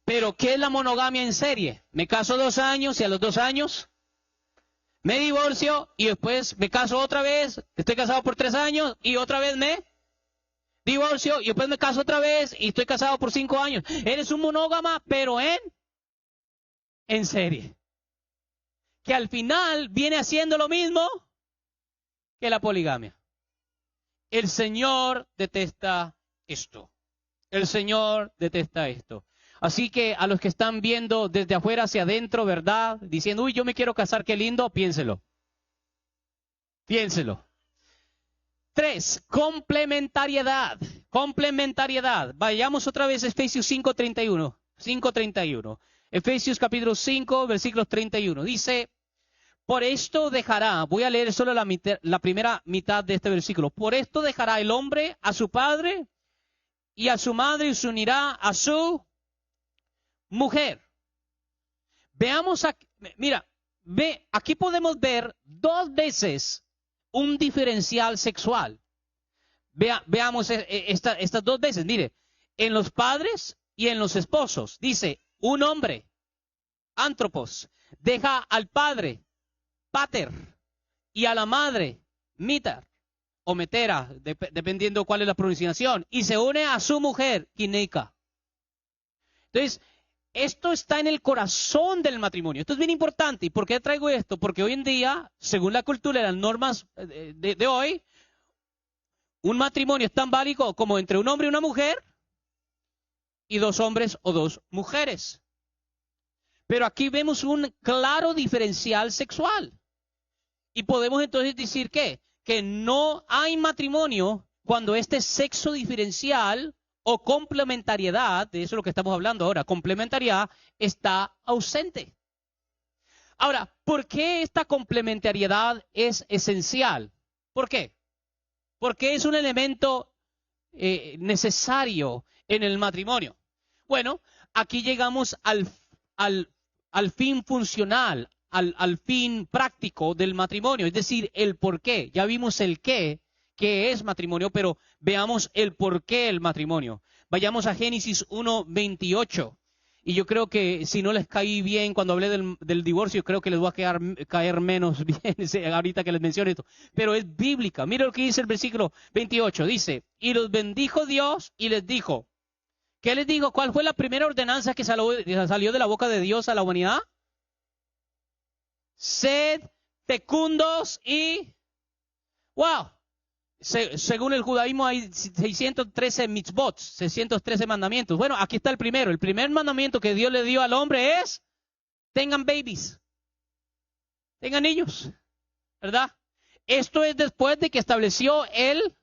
Speaker 2: Pero ¿qué es la monogamia en serie? Me caso 2 años y a los 2 años me divorcio y después me caso otra vez. Estoy casado por 3 años y otra vez me divorcio y después me caso otra vez y estoy casado por 5 años. Eres un monógama, pero en serie. Que al final viene haciendo lo mismo que la poligamia. El Señor detesta esto. El Señor detesta esto. Así que a los que están viendo desde afuera hacia adentro, ¿verdad? Diciendo, uy, yo me quiero casar, qué lindo, piénselo. Piénselo. 3, complementariedad. Complementariedad. Vayamos otra vez a Efesios 5:31. 5:31. Efesios capítulo 5, versículos 31. Dice, por esto dejará, voy a leer solo la primera mitad de este versículo. Por esto dejará el hombre a su padre y a su madre y se unirá a su mujer. Veamos aquí, mira, aquí podemos ver 2 veces un diferencial sexual. Veamos estas 2 veces. Mire, en los padres y en los esposos. Dice, un hombre, antropos, deja al padre, pater, y a la madre, mitar, o metera, dependiendo cuál es la pronunciación, y se une a su mujer, kineika. Entonces, esto está en el corazón del matrimonio. Esto es bien importante. ¿Y por qué traigo esto? Porque hoy en día, según la cultura y las normas de hoy, un matrimonio es tan válido como entre un hombre y una mujer y 2 hombres o 2 mujeres. Pero aquí vemos un claro diferencial sexual. Y podemos entonces decir que no hay matrimonio cuando este sexo diferencial o complementariedad, de eso es lo que estamos hablando ahora, complementariedad, está ausente. Ahora, ¿por qué esta complementariedad es esencial? ¿Por qué? Porque es un elemento necesario en el matrimonio. Bueno, aquí llegamos al fin funcional, al fin práctico del matrimonio, es decir, el por qué. Ya vimos el qué es matrimonio, pero veamos el por qué el matrimonio. Vayamos a Génesis 1:28. Y yo creo que si no les caí bien cuando hablé del divorcio, creo que les voy a caer menos bien ahorita que les menciono esto. Pero es bíblica. Mira lo que dice el versículo 28. Dice, y los bendijo Dios y les dijo. ¿Qué les dijo? ¿Cuál fue la primera ordenanza que salió de la boca de Dios a la humanidad? Sed fecundos y... ¡Wow! Según el judaísmo hay 613 mitzvot, 613 mandamientos. Bueno, aquí está el primero. El primer mandamiento que Dios le dio al hombre es, tengan babies, tengan niños, ¿verdad? Esto es después de que estableció el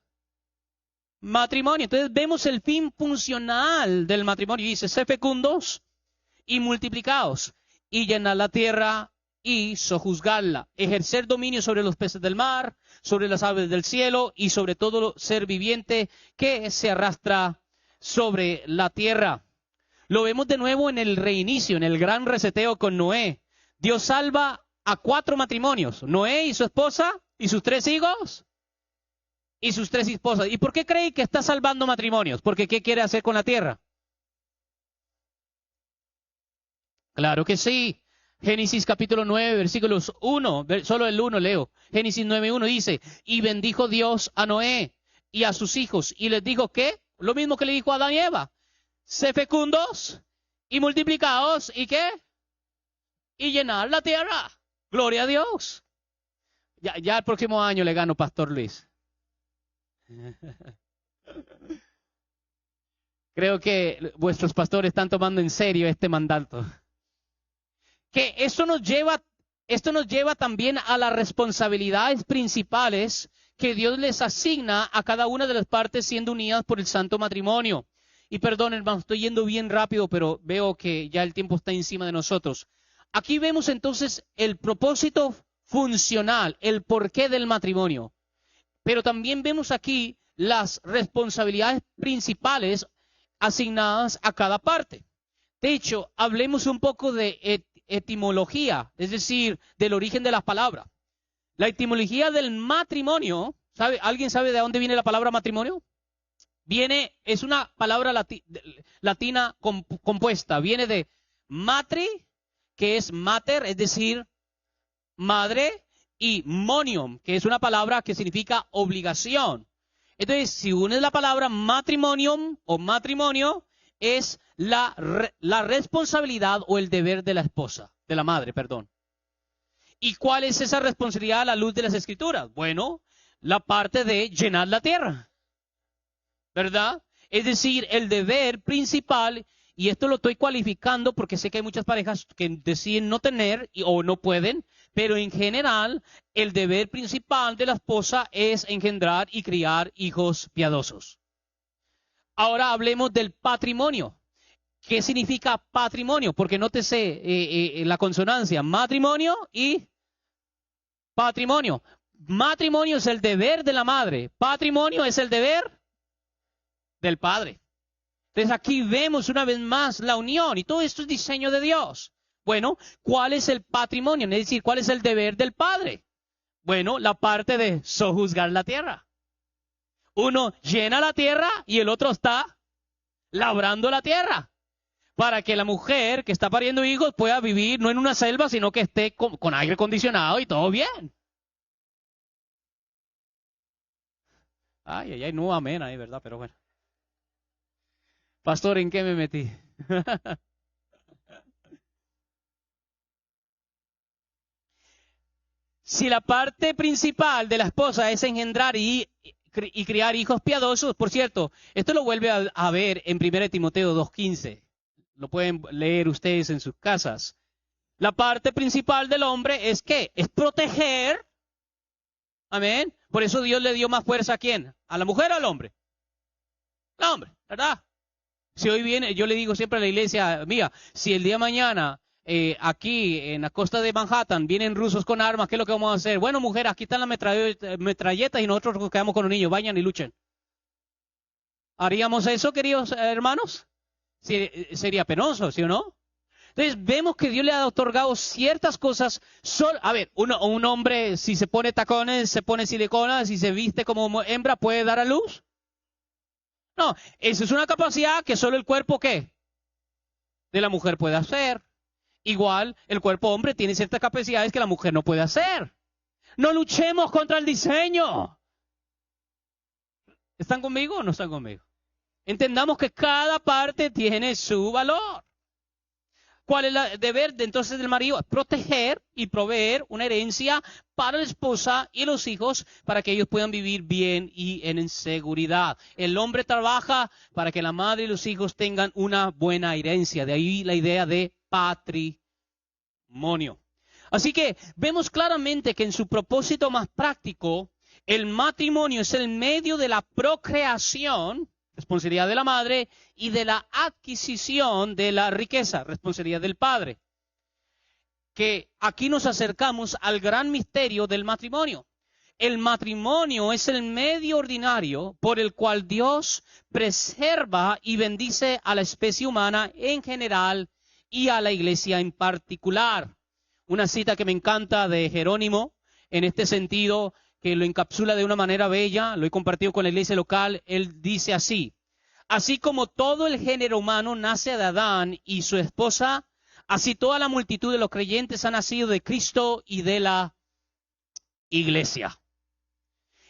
Speaker 2: matrimonio. Entonces vemos el fin funcional del matrimonio. Dice, sé fecundos y multiplicaos y llenad la tierra y sojuzgarla, ejercer dominio sobre los peces del mar, sobre las aves del cielo y sobre todo ser viviente que se arrastra sobre la tierra. Lo vemos de nuevo en el reinicio, en el gran reseteo con Noé. Dios salva a 4 matrimonios, Noé y su esposa y sus 3 hijos y sus 3 esposas. ¿Y por qué cree que está salvando matrimonios? Porque ¿qué quiere hacer con la tierra? Claro que sí. Génesis capítulo 9, versículos 1, solo el 1 leo. Génesis 9:1 dice, y bendijo Dios a Noé y a sus hijos, y les dijo ¿qué? Lo mismo que le dijo a Adán y Eva. Sé fecundos y multiplicaos, ¿y qué? Y llenar la tierra. Gloria a Dios. Ya el próximo año le gano, Pastor Luis. Creo que vuestros pastores están tomando en serio este mandato. Que esto nos lleva también a las responsabilidades principales que Dios les asigna a cada una de las partes siendo unidas por el santo matrimonio. Y perdón, hermano, estoy yendo bien rápido, pero veo que ya el tiempo está encima de nosotros. Aquí vemos entonces el propósito funcional, el porqué del matrimonio. Pero también vemos aquí las responsabilidades principales asignadas a cada parte. De hecho, hablemos un poco de etimología, es decir, del origen de las palabras. La etimología del matrimonio, ¿alguien sabe de dónde viene la palabra matrimonio? Es una palabra latina compuesta, viene de matri, que es mater, es decir, madre, y monium, que es una palabra que significa obligación. Entonces, si unes la palabra matrimonium o matrimonio, es la responsabilidad o el deber de la esposa, de la madre, perdón. ¿Y cuál es esa responsabilidad a la luz de las Escrituras? Bueno, la parte de llenar la tierra, ¿verdad? Es decir, el deber principal, y esto lo estoy cualificando porque sé que hay muchas parejas que deciden no tener o no pueden, pero en general, el deber principal de la esposa es engendrar y criar hijos piadosos. Ahora hablemos del patrimonio. ¿Qué significa patrimonio? Porque nótese la consonancia, matrimonio y patrimonio. Matrimonio es el deber de la madre, patrimonio es el deber del padre. Entonces aquí vemos una vez más la unión y todo esto es diseño de Dios. Bueno, ¿cuál es el patrimonio? Es decir, ¿cuál es el deber del padre? Bueno, la parte de sojuzgar la tierra. Uno llena la tierra y el otro está labrando la tierra para que la mujer que está pariendo hijos pueda vivir no en una selva, sino que esté con aire acondicionado y todo bien. Ay, no amén ahí, ¿verdad? Pero bueno. Pastor, ¿en qué me metí? Si la parte principal de la esposa es engendrar y criar hijos piadosos, por cierto, esto lo vuelve a ver en 1 Timoteo 2:15. Lo pueden leer ustedes en sus casas. La parte principal del hombre es ¿qué? Es proteger. Amén. Por eso Dios le dio más fuerza ¿a quién? ¿A la mujer o al hombre? Al hombre, ¿verdad? Si hoy viene, yo le digo siempre a la iglesia mía, si el día de mañana aquí en la costa de Manhattan vienen rusos con armas, ¿qué es lo que vamos a hacer? Bueno, mujer, aquí están las metralletas y nosotros nos quedamos con los niños, vayan y luchen. ¿Haríamos eso, queridos hermanos? Sería penoso, ¿sí o no? Entonces vemos que Dios le ha otorgado ciertas cosas. A ver, un hombre si se pone tacones, se pone silicona, si se viste como hembra, ¿puede dar a luz? No, eso es una capacidad que solo el cuerpo, ¿qué? de la mujer puede hacer. Igual, el cuerpo hombre tiene ciertas capacidades que la mujer no puede hacer. No luchemos contra el diseño. ¿Están conmigo o no están conmigo? Entendamos que cada parte tiene su valor. ¿Cuál es el deber entonces del marido? Proteger y proveer una herencia para la esposa y los hijos para que ellos puedan vivir bien y en seguridad. El hombre trabaja para que la madre y los hijos tengan una buena herencia. De ahí la idea de patrimonio. Así que vemos claramente que en su propósito más práctico, el matrimonio es el medio de la procreación, responsabilidad de la madre, y de la adquisición de la riqueza, responsabilidad del padre. Que aquí nos acercamos al gran misterio del matrimonio. El matrimonio es el medio ordinario por el cual Dios preserva y bendice a la especie humana en general y a la iglesia en particular. Una cita que me encanta de Jerónimo, en este sentido, que lo encapsula de una manera bella, lo he compartido con la iglesia local. Él dice así: así como todo el género humano nace de Adán y su esposa, así toda la multitud de los creyentes ha nacido de Cristo y de la iglesia.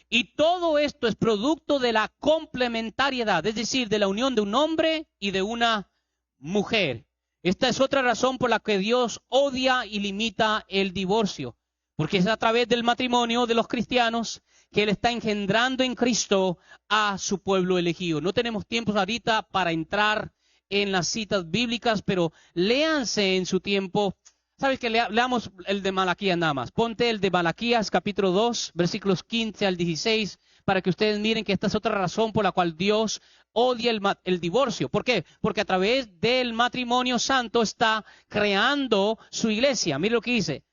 Speaker 2: Y todo esto es producto de la complementariedad, es decir, de la unión de un hombre y de una mujer. Esta es otra razón por la que Dios odia y limita el divorcio, porque es a través del matrimonio de los cristianos que Él está engendrando en Cristo a su pueblo elegido. No tenemos tiempo ahorita para entrar en las citas bíblicas, pero léanse en su tiempo. ¿Sabes qué? Leamos el de Malaquías nada más. Ponte el de Malaquías capítulo 2, versículos 15 al 16, para que ustedes miren que esta es otra razón por la cual Dios odia el divorcio. ¿Por qué? Porque a través del matrimonio santo está creando su iglesia. Mire lo que dice.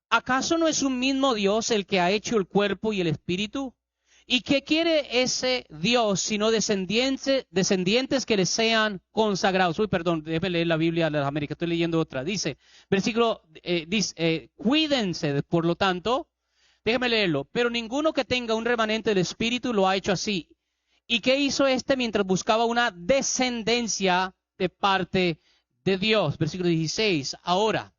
Speaker 2: ¿Acaso no es un mismo Dios el que ha hecho el cuerpo y el espíritu? ¿Y qué quiere ese Dios sino descendientes que les sean consagrados? Uy, perdón, déjeme leer la Biblia de las Américas, estoy leyendo otra. Dice, versículo, cuídense, por lo tanto, déjeme leerlo, pero ninguno que tenga un remanente del espíritu lo ha hecho así. ¿Y qué hizo este mientras buscaba una descendencia de parte de Dios? Versículo 16, ahora,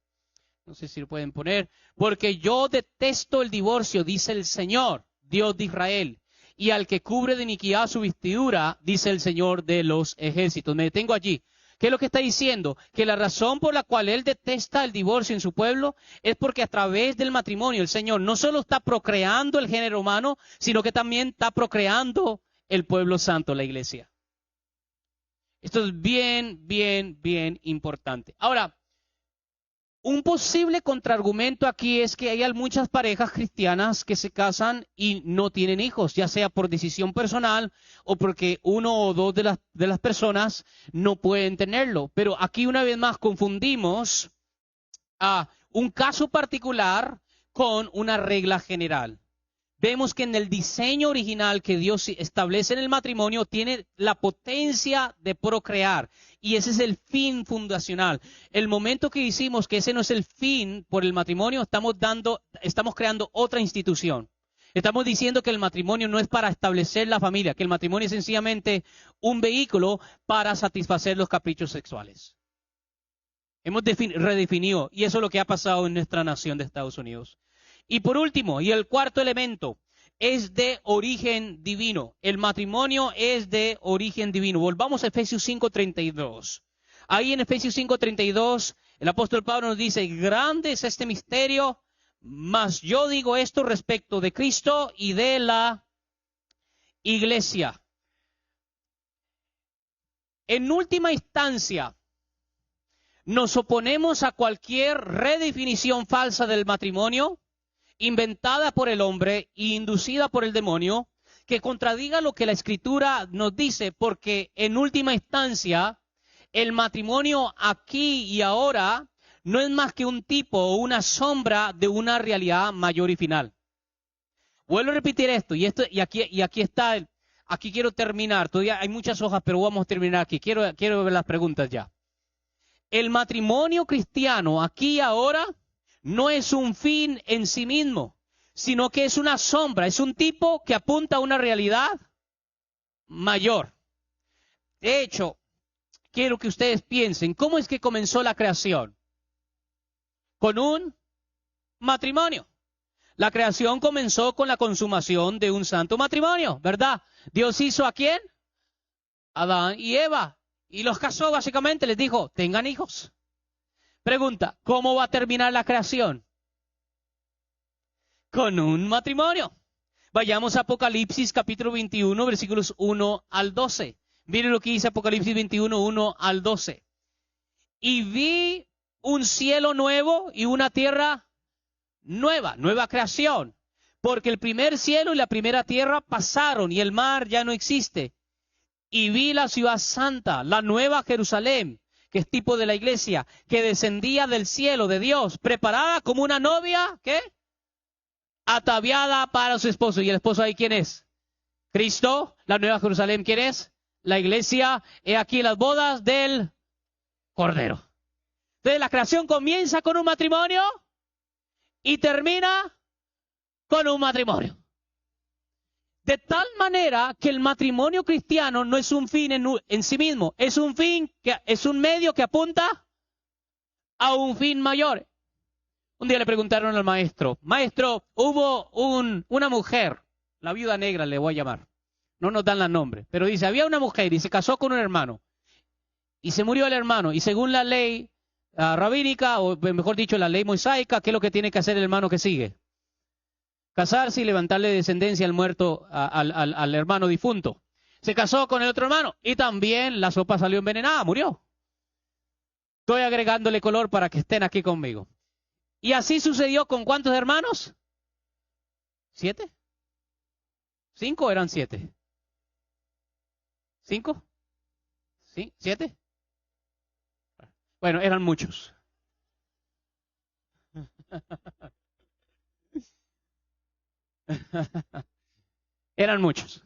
Speaker 2: no sé si lo pueden poner, porque yo detesto el divorcio, dice el Señor, Dios de Israel, y al que cubre de iniquidad su vestidura, dice el Señor de los ejércitos. Me detengo allí. ¿Qué es lo que está diciendo? Que la razón por la cual Él detesta el divorcio en su pueblo es porque a través del matrimonio el Señor no solo está procreando el género humano, sino que también está procreando el pueblo santo, la iglesia. Esto es bien importante. Ahora, un posible contraargumento aquí es que hay muchas parejas cristianas que se casan y no tienen hijos, ya sea por decisión personal o porque uno o dos de las personas no pueden tenerlo. Pero aquí una vez más confundimos a un caso particular con una regla general. Vemos que en el diseño original que Dios establece en el matrimonio tiene la potencia de procrear. Y ese es el fin fundacional. El momento que hicimos que ese no es el fin por el matrimonio, estamos creando otra institución. Estamos diciendo que el matrimonio no es para establecer la familia, que el matrimonio es sencillamente un vehículo para satisfacer los caprichos sexuales. Hemos redefinido, y eso es lo que ha pasado en nuestra nación de Estados Unidos. Y por último, y el cuarto elemento, es de origen divino. El matrimonio es de origen divino. Volvamos a Efesios 5:32. Ahí en Efesios 5:32, el apóstol Pablo nos dice, grande es este misterio, mas yo digo esto respecto de Cristo y de la iglesia. En última instancia, nos oponemos a cualquier redefinición falsa del matrimonio, inventada por el hombre e inducida por el demonio, que contradiga lo que la Escritura nos dice, porque en última instancia, el matrimonio aquí y ahora no es más que un tipo o una sombra de una realidad mayor y final. Vuelvo a repetir esto, y aquí está, aquí quiero terminar, todavía hay muchas hojas, pero vamos a terminar aquí, quiero ver las preguntas ya. El matrimonio cristiano aquí y ahora no es un fin en sí mismo, sino que es una sombra, es un tipo que apunta a una realidad mayor. De hecho, quiero que ustedes piensen, ¿cómo es que comenzó la creación? Con un matrimonio. La creación comenzó con la consumación de un santo matrimonio, ¿verdad? Dios hizo ¿a quién? Adán y Eva. Y los casó básicamente, les dijo, tengan hijos. Pregunta, ¿cómo va a terminar la creación? Con un matrimonio. Vayamos a Apocalipsis capítulo 21, versículos 1 al 12. Miren lo que dice Apocalipsis 21, 1 al 12. Y vi un cielo nuevo y una tierra nueva creación. Porque el primer cielo y la primera tierra pasaron y el mar ya no existe. Y vi la ciudad santa, la nueva Jerusalén, que es tipo de la iglesia, que descendía del cielo de Dios, preparada como una novia, ¿qué? Ataviada para su esposo. ¿Y el esposo ahí quién es? Cristo. La nueva Jerusalén, ¿quién es? La iglesia. He aquí las bodas del Cordero. Entonces la creación comienza con un matrimonio y termina con un matrimonio. De tal manera que el matrimonio cristiano no es un fin en sí mismo, es un fin es un medio que apunta a un fin mayor. Un día le preguntaron al maestro, hubo una mujer, la viuda negra le voy a llamar, no nos dan el nombre, pero dice, había una mujer y se casó con un hermano y se murió el hermano y según la ley rabínica, o mejor dicho la ley mosaica, ¿qué es lo que tiene que hacer el hermano que sigue? Casarse y levantarle descendencia al muerto, al hermano difunto. Se casó con el otro hermano y también la sopa salió envenenada, murió. Estoy agregándole color para que estén aquí conmigo. Y así sucedió con ¿cuántos hermanos? 7. 5 eran 7. 5. ¿Sí? 7. Bueno, eran muchos. Eran muchos.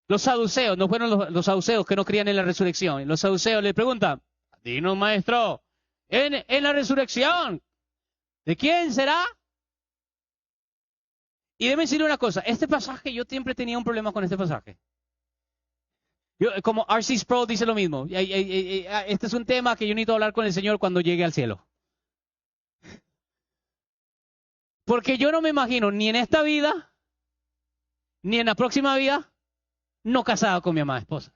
Speaker 2: Los saduceos, no fueron los saduceos que no creían en la resurrección. Los saduceos le preguntan, dinos maestro, en la resurrección, ¿de quién será? Y déjeme decirle una cosa, este pasaje, yo siempre tenía un problema con este pasaje. Como R.C. Sproul dice lo mismo, este es un tema que yo necesito hablar con el Señor cuando llegue al cielo. Porque yo no me imagino ni en esta vida, ni en la próxima vida, no casado con mi amada esposa.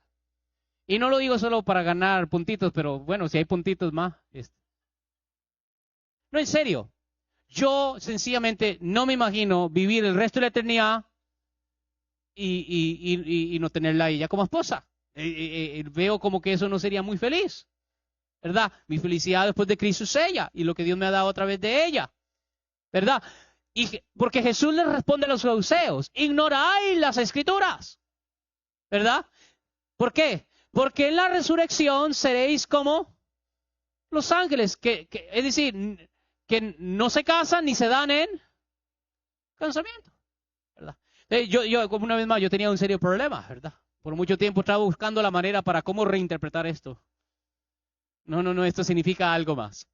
Speaker 2: Y no lo digo solo para ganar puntitos, pero bueno, si hay puntitos más. No, en serio. Yo sencillamente no me imagino vivir el resto de la eternidad y no tenerla a ella como esposa. Veo como que eso no sería muy feliz, ¿verdad? Mi felicidad después de Cristo es ella y lo que Dios me ha dado a través de ella, ¿verdad? Y porque Jesús les responde a los saduceos, ignoráis las escrituras, ¿verdad? ¿Por qué? Porque en la resurrección seréis como los ángeles, es decir, que no se casan ni se dan en casamiento, ¿verdad? Yo, como una vez más, yo tenía un serio problema, ¿verdad? Por mucho tiempo estaba buscando la manera para cómo reinterpretar esto. No, esto significa algo más.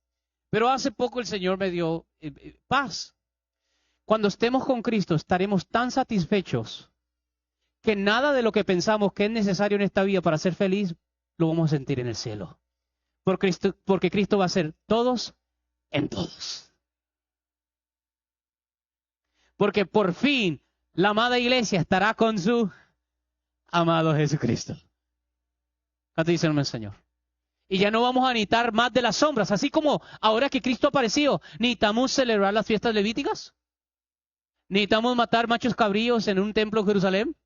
Speaker 2: Pero hace poco el Señor me dio paz. Cuando estemos con Cristo estaremos tan satisfechos que nada de lo que pensamos que es necesario en esta vida para ser feliz lo vamos a sentir en el cielo. Porque Cristo va a ser todos en todos. Porque por fin la amada iglesia estará con su amado Jesucristo. ¿Cuánto dice el Señor? Y ya no vamos a necesitar más de las sombras. Así como ahora que Cristo ha aparecido, necesitamos celebrar las fiestas levíticas. Necesitamos matar machos cabríos en un templo de Jerusalén.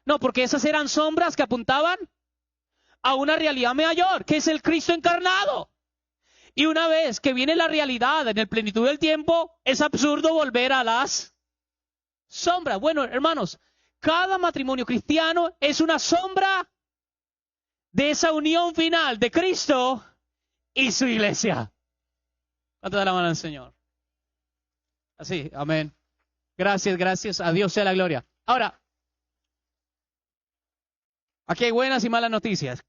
Speaker 2: No, porque esas eran sombras que apuntaban a una realidad mayor, que es el Cristo encarnado. Y una vez que viene la realidad en el plenitud del tiempo, es absurdo volver a las sombras. Bueno, hermanos, cada matrimonio cristiano es una sombra de esa unión final de Cristo y su iglesia. ¿Cuánto da la mano al Señor? Así, amén. Gracias, a Dios sea la gloria. Ahora, aquí hay buenas y malas noticias.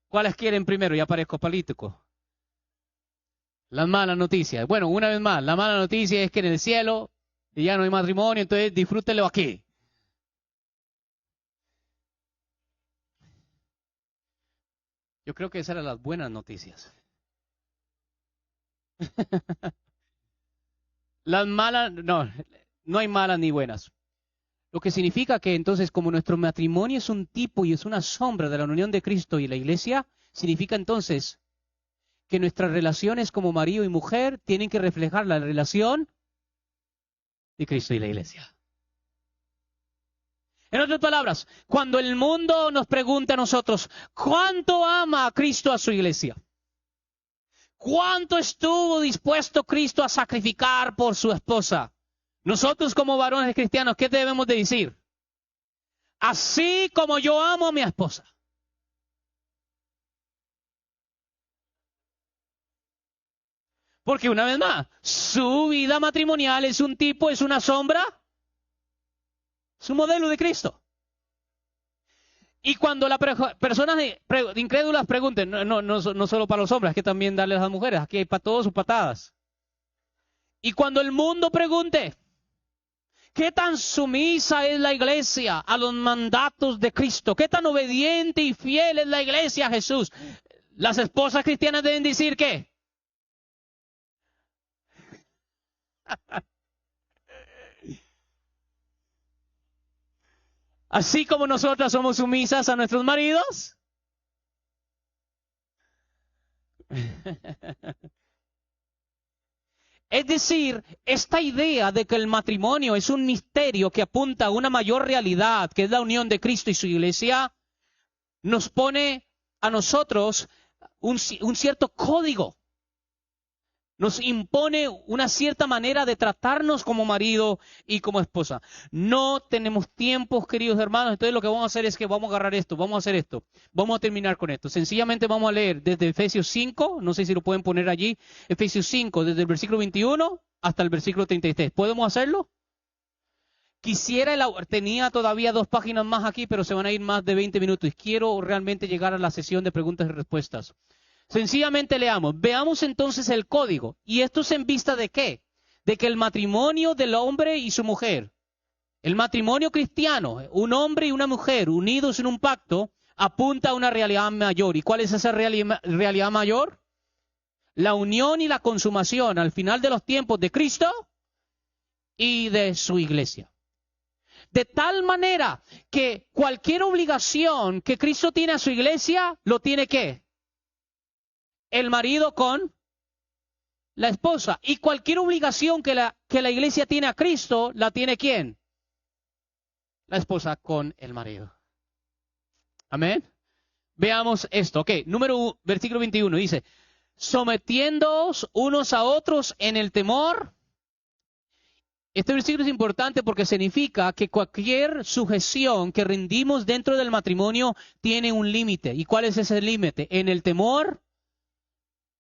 Speaker 2: ¿Cuáles quieren primero? Ya parezco político. Las malas noticias. Bueno, una vez más, la mala noticia es que en el cielo ya no hay matrimonio, entonces disfrútenlo aquí. Yo creo que esas eran las buenas noticias. Las malas, no hay malas ni buenas. Lo que significa que entonces, como nuestro matrimonio es un tipo y es una sombra de la unión de Cristo y la iglesia, significa entonces que nuestras relaciones como marido y mujer tienen que reflejar la relación de Cristo y la iglesia. En otras palabras, cuando el mundo nos pregunta a nosotros, ¿cuánto ama a Cristo a su iglesia? ¿Cuánto estuvo dispuesto Cristo a sacrificar por su esposa? Nosotros como varones cristianos, ¿qué debemos de decir? Así como yo amo a mi esposa. Porque una vez más, su vida matrimonial es un tipo, es una sombra, es un modelo de Cristo. Y cuando las personas incrédulas pregunten, no solo para los hombres, hay que también darles a las mujeres, aquí hay para todos sus patadas. Y cuando el mundo pregunte, ¿qué tan sumisa es la iglesia a los mandatos de Cristo? ¿Qué tan obediente y fiel es la iglesia a Jesús? Las esposas cristianas deben decir ¿qué? Así como nosotras somos sumisas a nuestros maridos. Es decir, esta idea de que el matrimonio es un misterio que apunta a una mayor realidad, que es la unión de Cristo y su iglesia, nos pone a nosotros un cierto código. Nos impone una cierta manera de tratarnos como marido y como esposa. No tenemos tiempos, queridos hermanos, entonces lo que vamos a hacer es que vamos a agarrar esto, vamos a hacer esto, vamos a terminar con esto. Sencillamente vamos a leer desde Efesios 5, no sé si lo pueden poner allí, Efesios 5, desde el versículo 21 hasta el versículo 33. ¿Podemos hacerlo? Tenía todavía 2 páginas más aquí, pero se van a ir más de 20 minutos y quiero realmente llegar a la sesión de preguntas y respuestas. Sencillamente leamos. Veamos entonces el código. ¿Y esto es en vista de qué? De que el matrimonio del hombre y su mujer, el matrimonio cristiano, un hombre y una mujer unidos en un pacto, apunta a una realidad mayor. ¿Y cuál es esa realidad mayor? La unión y la consumación al final de los tiempos de Cristo y de su iglesia. De tal manera que cualquier obligación que Cristo tiene a su iglesia, lo tiene ¿qué? El marido con la esposa. Y cualquier obligación que la iglesia tiene a Cristo, ¿la tiene quién? La esposa con el marido. Amén. Veamos esto. Ok, versículo 21 dice, sometiéndoos unos a otros en el temor. Este versículo es importante porque significa que cualquier sujeción que rendimos dentro del matrimonio tiene un límite. ¿Y cuál es ese límite? En el temor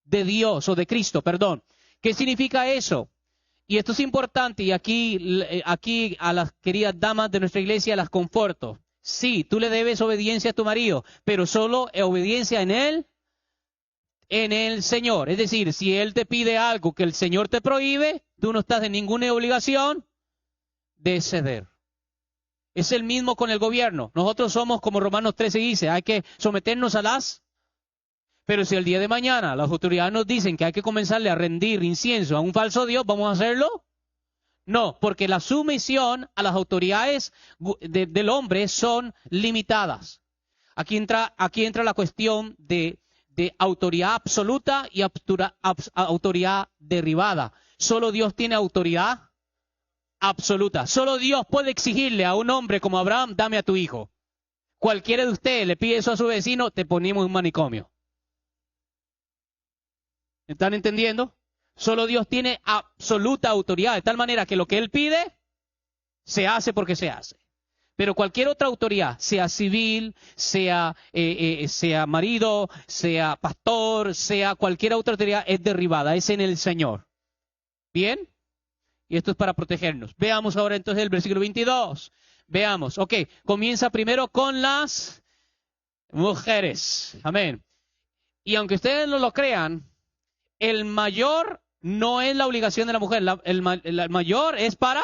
Speaker 2: de Dios o de Cristo, perdón. ¿Qué significa eso? Y esto es importante y aquí a las queridas damas de nuestra iglesia las conforto. Sí, tú le debes obediencia a tu marido, pero solo obediencia en el Señor. Es decir, si Él te pide algo que el Señor te prohíbe, tú no estás en ninguna obligación de ceder. Es el mismo con el gobierno. Nosotros somos, como Romanos 13 dice, hay que someternos a las... Pero si el día de mañana las autoridades nos dicen que hay que comenzarle a rendir incienso a un falso Dios, ¿vamos a hacerlo? No, porque la sumisión a las autoridades del hombre son limitadas. Aquí entra la cuestión de autoridad absoluta y autoridad derivada. Solo Dios tiene autoridad absoluta. Solo Dios puede exigirle a un hombre como Abraham, dame a tu hijo. Cualquiera de ustedes le pide eso a su vecino, te ponemos en un manicomio. ¿Están entendiendo? Solo Dios tiene absoluta autoridad, de tal manera que lo que Él pide, se hace porque se hace. Pero cualquier otra autoridad, sea civil, sea marido, sea pastor, sea cualquier otra autoridad, es derribada, es en el Señor. ¿Bien? Y esto es para protegernos. Veamos ahora entonces el versículo 22. Veamos, ok, comienza primero con las mujeres. Amén. Y aunque ustedes no lo crean, el mayor no es la obligación de la mujer, el mayor es para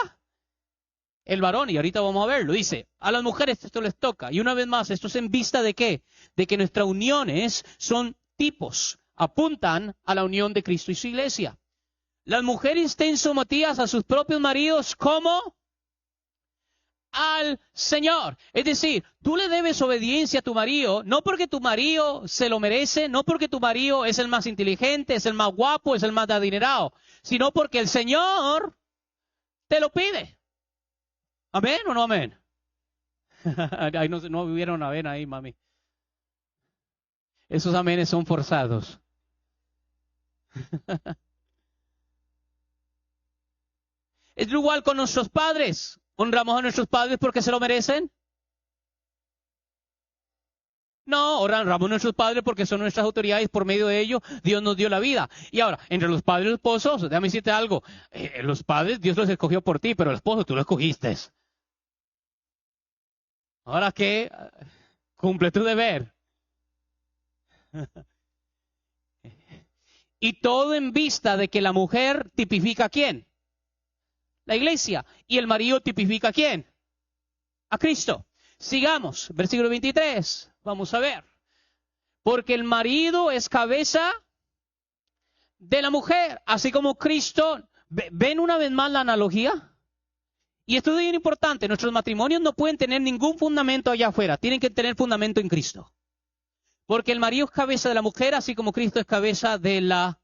Speaker 2: el varón, y ahorita vamos a verlo, dice, a las mujeres esto les toca. Y una vez más, esto es en vista de ¿qué? De que nuestras uniones son tipos, apuntan a la unión de Cristo y su iglesia. Las mujeres estén sometidas a sus propios maridos como al Señor. Es decir, tú le debes obediencia a tu marido, no porque tu marido se lo merece, no porque tu marido es el más inteligente, es el más guapo, es el más adinerado, sino porque el Señor te lo pide. ¿Amén o no amén? Ay, no hubieron amén ahí, mami. Esos amenes son forzados. Es igual con nuestros padres. ¿Honramos a nuestros padres porque se lo merecen? No, honramos a nuestros padres porque son nuestras autoridades. Por medio de ellos, Dios nos dio la vida. Y ahora, entre los padres y los esposos, déjame decirte algo. Los padres, Dios los escogió por ti, pero el esposo tú lo escogiste. Ahora que cumple tu deber. Y todo en vista de que la mujer tipifica ¿a quién? La iglesia. ¿Y el marido tipifica a quién? A Cristo. Sigamos, versículo 23. Vamos a ver. Porque el marido es cabeza de la mujer, así como Cristo. ¿Ven una vez más la analogía? Y esto es bien importante. Nuestros matrimonios no pueden tener ningún fundamento allá afuera. Tienen que tener fundamento en Cristo. Porque el marido es cabeza de la mujer, así como Cristo es cabeza de la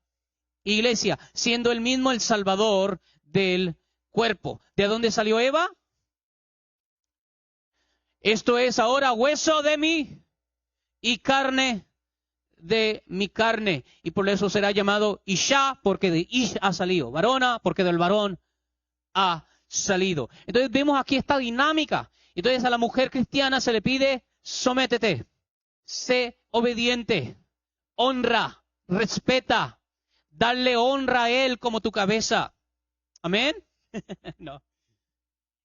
Speaker 2: iglesia, siendo él mismo el salvador del cuerpo. ¿De dónde salió Eva? Esto es ahora hueso de mí y carne de mi carne. Y por eso será llamado Isha, porque de Ish ha salido. Varona, porque del varón ha salido. Entonces vemos aquí esta dinámica. Entonces a la mujer cristiana se le pide, sométete, sé obediente, honra, respeta, darle honra a él como tu cabeza. ¿Amén? No.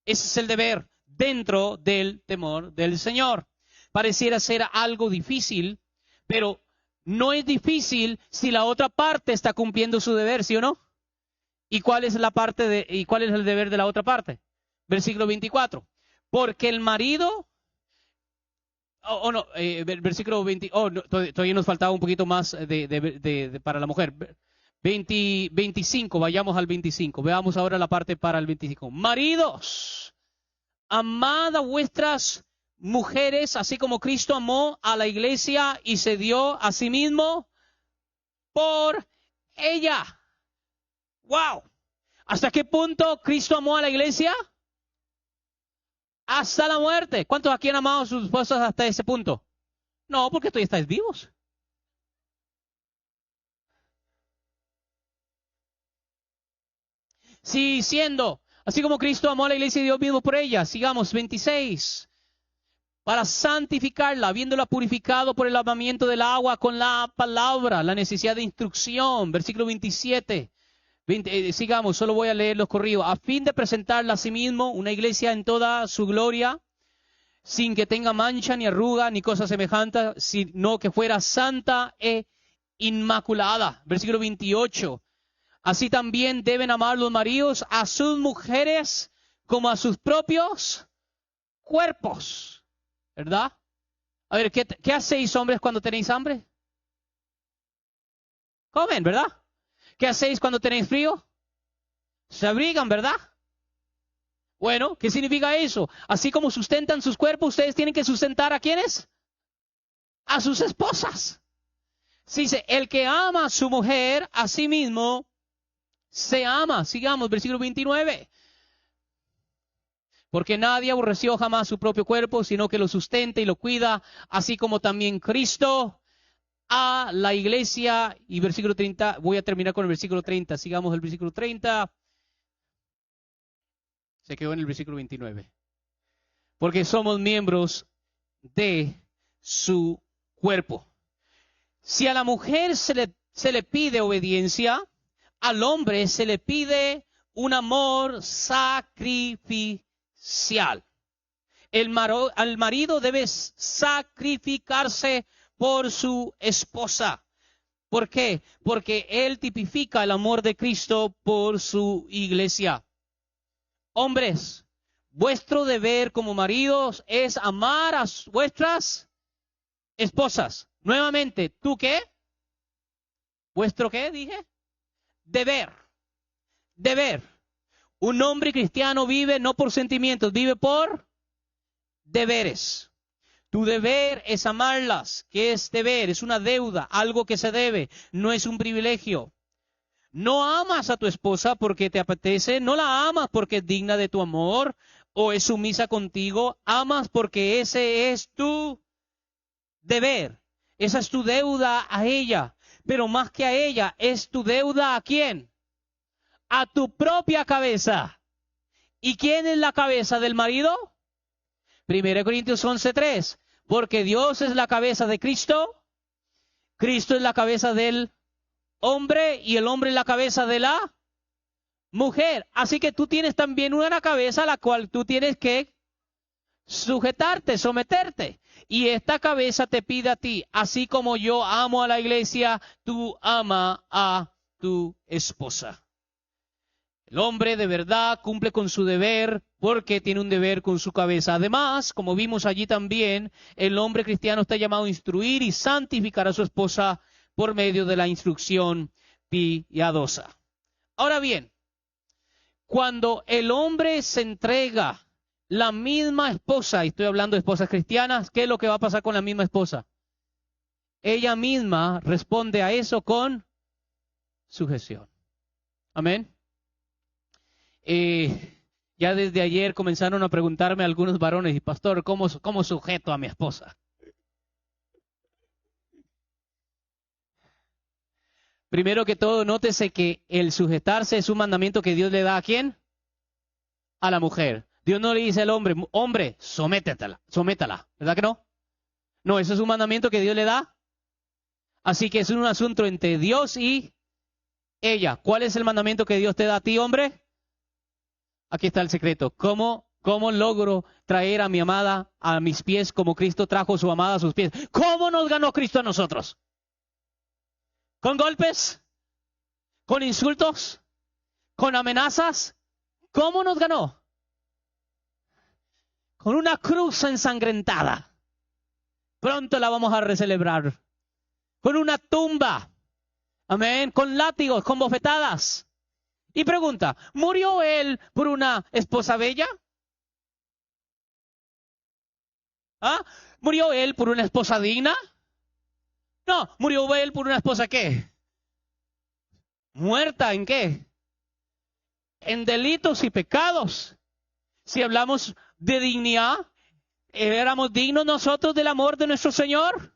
Speaker 2: Ese es el deber dentro del temor del Señor. Pareciera ser algo difícil, pero no es difícil si la otra parte está cumpliendo su deber, ¿sí o no? ¿Y cuál es el deber de la otra parte? Versículo 24. Porque el marido, versículo 20, todavía nos faltaba un poquito más para la mujer. 25, vayamos al 25. Veamos ahora la parte para el 25. Maridos, amad a vuestras mujeres, así como Cristo amó a la iglesia y se dio a sí mismo por ella. ¡Wow! ¿Hasta qué punto Cristo amó a la iglesia? Hasta la muerte. ¿Cuántos aquí han amado a sus esposas hasta ese punto? No, porque todavía estáis vivos. Sí, siendo, así como Cristo amó a la iglesia y dio mismo por ella. Sigamos, 26. Para santificarla, habiéndola purificado por el lavamiento del agua con la palabra, la necesidad de instrucción. Versículo 27. Sigamos, solo voy a leer los corridos. A fin de presentarla a sí mismo, una iglesia en toda su gloria, sin que tenga mancha, ni arruga, ni cosa semejante, sino que fuera santa e inmaculada. Versículo 28. Así también deben amar los maridos a sus mujeres como a sus propios cuerpos. ¿Verdad? A ver, ¿qué hacéis, hombres, cuando tenéis hambre? Comen, ¿verdad? ¿Qué hacéis cuando tenéis frío? Se abrigan, ¿verdad? Bueno, ¿qué significa eso? Así como sustentan sus cuerpos, ustedes tienen que sustentar ¿a quiénes? A sus esposas. Se dice, el que ama a su mujer, a sí mismo se ama. Sigamos, versículo 29. Porque nadie aborreció jamás su propio cuerpo, sino que lo sustenta y lo cuida, así como también Cristo a la iglesia. Y versículo 30, voy a terminar con el versículo 30. Sigamos el versículo 30. Se quedó en el versículo 29. Porque somos miembros de su cuerpo. Si a la mujer se le pide obediencia, al hombre se le pide un amor sacrificial. Al marido debe sacrificarse por su esposa. ¿Por qué? Porque él tipifica el amor de Cristo por su iglesia. Hombres, vuestro deber como maridos es amar a vuestras esposas. Nuevamente, ¿tú qué? ¿Vuestro qué? Dije. Deber. Deber. Un hombre cristiano vive no por sentimientos, vive por deberes. Tu deber es amarlas. ¿Qué es deber? Es una deuda, algo que se debe, no es un privilegio. No amas a tu esposa porque te apetece, no la amas porque es digna de tu amor o es sumisa contigo, amas porque ese es tu deber. Esa es tu deuda a ella, pero más que a ella, es tu deuda ¿a quién? A tu propia cabeza. ¿Y quién es la cabeza del marido? 1 Corintios 11:3. Porque Dios es la cabeza de Cristo, Cristo es la cabeza del hombre y el hombre es la cabeza de la mujer. Así que tú tienes también una cabeza a la cual tú tienes que sujetarte, someterte. Y esta cabeza te pide a ti, así como yo amo a la iglesia, tú ama a tu esposa. El hombre de verdad cumple con su deber porque tiene un deber con su cabeza. Además, como vimos allí también, el hombre cristiano está llamado a instruir y santificar a su esposa por medio de la instrucción piadosa. Ahora bien, cuando el hombre se entrega la misma esposa, y estoy hablando de esposas cristianas, ¿qué es lo que va a pasar con la misma esposa? Ella misma responde a eso con sujeción. Amén. Ya desde ayer comenzaron a preguntarme algunos varones, y pastor, ¿cómo sujeto a mi esposa? Primero que todo, nótese que el sujetarse es un mandamiento que Dios le da ¿a quién? A la mujer. Dios no le dice al hombre, hombre, sométala, ¿verdad que no? No, eso es un mandamiento que Dios le da. Así que es un asunto entre Dios y ella. ¿Cuál es el mandamiento que Dios te da a ti, hombre? Aquí está el secreto. ¿Cómo logro traer a mi amada a mis pies como Cristo trajo a su amada a sus pies? ¿Cómo nos ganó Cristo a nosotros? ¿Con golpes? ¿Con insultos? ¿Con amenazas? ¿Cómo nos ganó? Con una cruz ensangrentada. Pronto la vamos a recelebrar. Con una tumba. Amén. Con látigos, con bofetadas. Y pregunta, ¿murió él por una esposa bella? ¿Ah? ¿Murió él por una esposa digna? No, ¿murió él por una esposa qué? ¿Muerta en qué? En delitos y pecados. Si hablamos de dignidad, ¿éramos dignos nosotros del amor de nuestro Señor?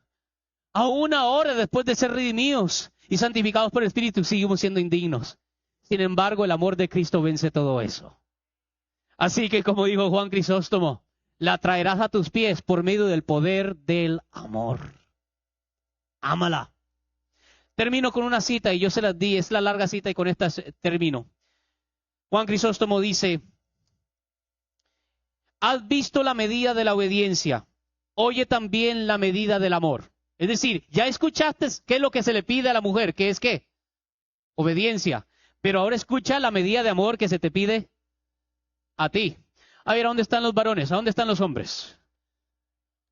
Speaker 2: Aún ahora, después de ser redimidos y santificados por el Espíritu, seguimos siendo indignos. Sin embargo, el amor de Cristo vence todo eso. Así que, como dijo Juan Crisóstomo, la traerás a tus pies por medio del poder del amor. Ámala. Termino con una cita y yo se las di, es la larga cita y con esta termino. Juan Crisóstomo dice, has visto la medida de la obediencia, oye también la medida del amor. Es decir, ya escuchaste qué es lo que se le pide a la mujer, que es qué? Obediencia. Pero ahora escucha la medida de amor que se te pide a ti. A ver, ¿a dónde están los varones? ¿A dónde están los hombres?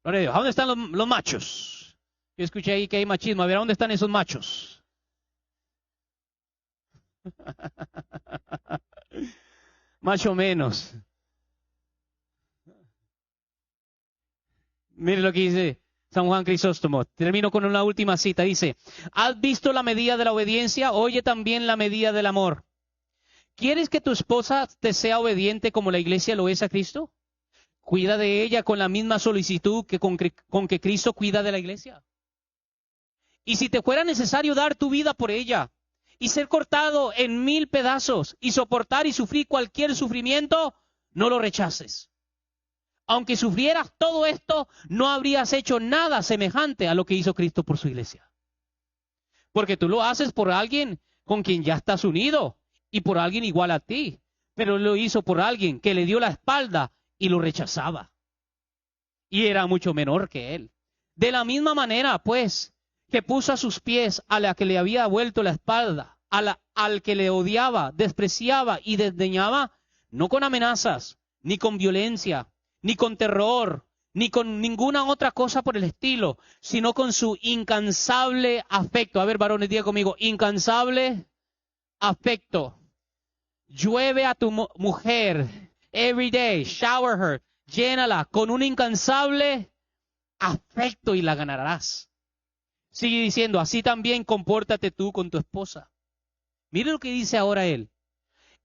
Speaker 2: ¿A dónde están los machos? Yo escuché ahí que hay machismo. A ver, ¿a dónde están esos machos? Macho menos. Mire lo que dice San Juan Crisóstomo. Termino con una última cita. Dice, ¿has visto la medida de la obediencia? Oye también la medida del amor. ¿Quieres que tu esposa te sea obediente como la iglesia lo es a Cristo? Cuida de ella con la misma solicitud que con que Cristo cuida de la iglesia. Y si te fuera necesario dar tu vida por ella y ser cortado en 1000 pedazos y soportar y sufrir cualquier sufrimiento, no lo rechaces. Aunque sufrieras todo esto, no habrías hecho nada semejante a lo que hizo Cristo por su iglesia. Porque tú lo haces por alguien con quien ya estás unido y por alguien igual a ti. Pero lo hizo por alguien que le dio la espalda y lo rechazaba. Y era mucho menor que él. De la misma manera, pues, que puso a sus pies a la que le había vuelto la espalda, al que le odiaba, despreciaba y desdeñaba, no con amenazas, ni con violencia, ni con terror, ni con ninguna otra cosa por el estilo, sino con su incansable afecto. A ver, varones, diga conmigo, incansable afecto. Llueve a tu mujer every day, shower her, llénala con un incansable afecto y la ganarás. Sigue diciendo, así también compórtate tú con tu esposa. Mire lo que dice ahora él.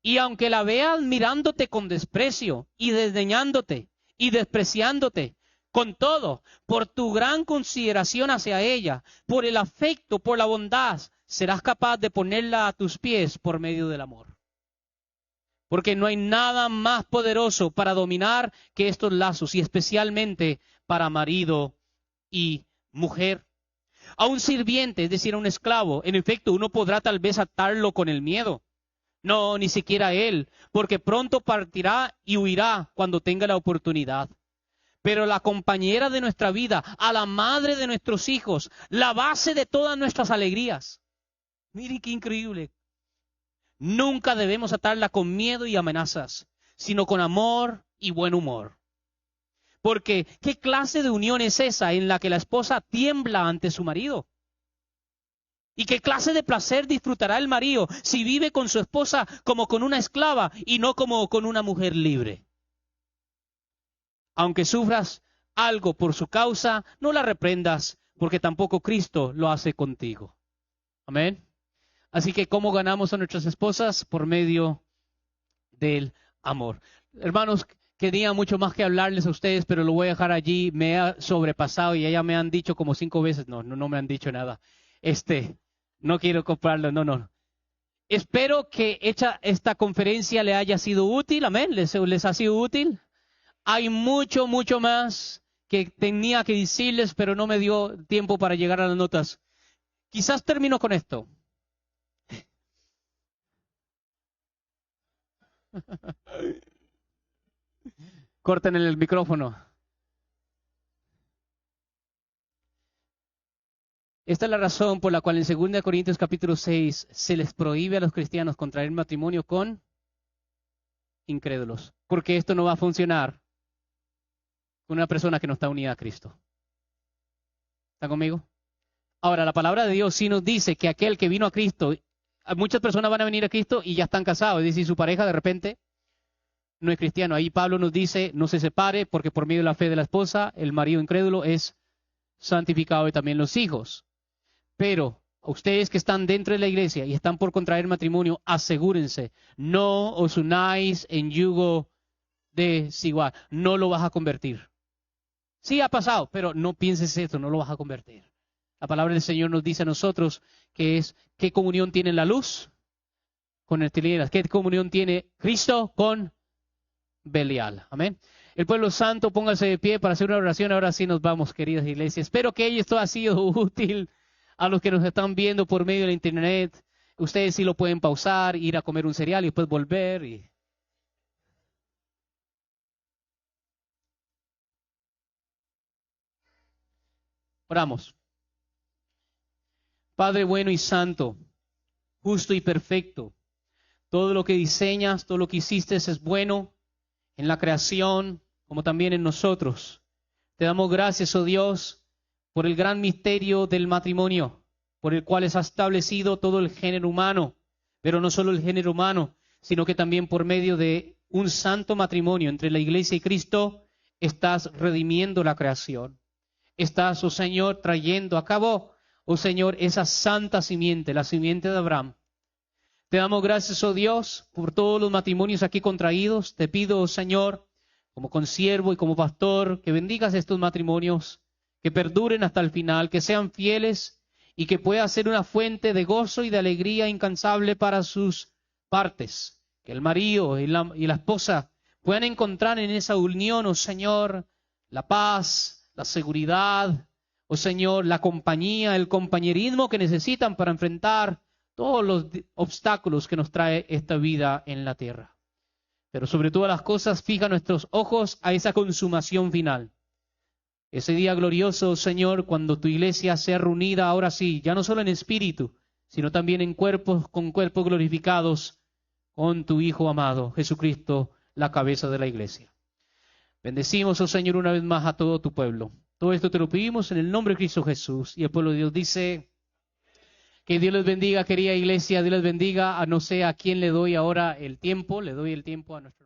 Speaker 2: Y aunque la veas mirándote con desprecio y desdeñándote y despreciándote, con todo, por tu gran consideración hacia ella, por el afecto, por la bondad, serás capaz de ponerla a tus pies por medio del amor. Porque no hay nada más poderoso para dominar que estos lazos, y especialmente para marido y mujer. A un sirviente, es decir, a un esclavo, en efecto, uno podrá tal vez atarlo con el miedo. No, ni siquiera él, porque pronto partirá y huirá cuando tenga la oportunidad. Pero la compañera de nuestra vida, a la madre de nuestros hijos, la base de todas nuestras alegrías. Mire qué increíble. Nunca debemos atarla con miedo y amenazas, sino con amor y buen humor. Porque, ¿qué clase de unión es esa en la que la esposa tiembla ante su marido? ¿Y qué clase de placer disfrutará el marido si vive con su esposa como con una esclava y no como con una mujer libre? Aunque sufras algo por su causa, no la reprendas, porque tampoco Cristo lo hace contigo. Amén. Así que, ¿cómo ganamos a nuestras esposas? Por medio del amor. Hermanos, quería mucho más que hablarles a ustedes, pero lo voy a dejar allí. Me he sobrepasado y ya me han dicho como 5 veces. No me han dicho nada. No quiero comprarlo, no. Espero que esta conferencia le haya sido útil. Amén. ¿Les ha sido útil? Hay mucho más que tenía que decirles, pero no me dio tiempo para llegar a las notas. Quizás termino con esto. Corten el micrófono. Esta es la razón por la cual en 2 Corintios capítulo 6 se les prohíbe a los cristianos contraer matrimonio con incrédulos. Porque esto no va a funcionar con una persona que no está unida a Cristo. ¿Está conmigo? Ahora, la palabra de Dios sí nos dice que aquel que vino a Cristo, muchas personas van a venir a Cristo y ya están casados. Es decir, su pareja de repente no es cristiano. Ahí Pablo nos dice, no se separe porque por medio de la fe de la esposa, el marido incrédulo es santificado y también los hijos. Pero a ustedes que están dentro de la iglesia y están por contraer matrimonio, asegúrense, no os unáis en yugo desigual. No lo vas a convertir. Sí ha pasado, pero no pienses esto, no lo vas a convertir. La palabra del Señor nos dice a nosotros que es, ¿qué comunión tiene la luz con el tinieblas? ¿Qué comunión tiene Cristo con Belial? Amén. El pueblo santo, póngase de pie para hacer una oración. Ahora sí nos vamos, queridas iglesias. Espero que esto ha sido útil a los que nos están viendo por medio de internet. Ustedes sí lo pueden pausar, ir a comer un cereal y después volver. Oramos. Padre bueno y santo, justo y perfecto, todo lo que diseñas, todo lo que hiciste es bueno en la creación, como también en nosotros. Te damos gracias, oh Dios, por el gran misterio del matrimonio, por el cual has establecido todo el género humano, pero no solo el género humano, sino que también por medio de un santo matrimonio entre la iglesia y Cristo, estás redimiendo la creación. Estás, oh Señor, trayendo a cabo, oh Señor, esa santa simiente, la simiente de Abraham. Te damos gracias, oh Dios, por todos los matrimonios aquí contraídos. Te pido, oh Señor, como consiervo y como pastor, que bendigas estos matrimonios, que perduren hasta el final, que sean fieles y que pueda ser una fuente de gozo y de alegría incansable para sus partes. Que el marido y la esposa puedan encontrar en esa unión, oh Señor, la paz, la seguridad, oh Señor, la compañía, el compañerismo que necesitan para enfrentar todos los obstáculos que nos trae esta vida en la tierra. Pero sobre todas las cosas, fija nuestros ojos a esa consumación final. Ese día glorioso, Señor, cuando tu iglesia sea reunida ahora sí, ya no solo en espíritu, sino también en cuerpos, con cuerpos glorificados, con tu Hijo amado, Jesucristo, la cabeza de la iglesia. Bendecimos, oh Señor, una vez más a todo tu pueblo. Todo esto te lo pedimos en el nombre de Cristo Jesús. Y el pueblo de Dios dice que Dios les bendiga, querida iglesia, Dios les bendiga. A no sé a quién le doy ahora el tiempo, le doy el tiempo a nuestro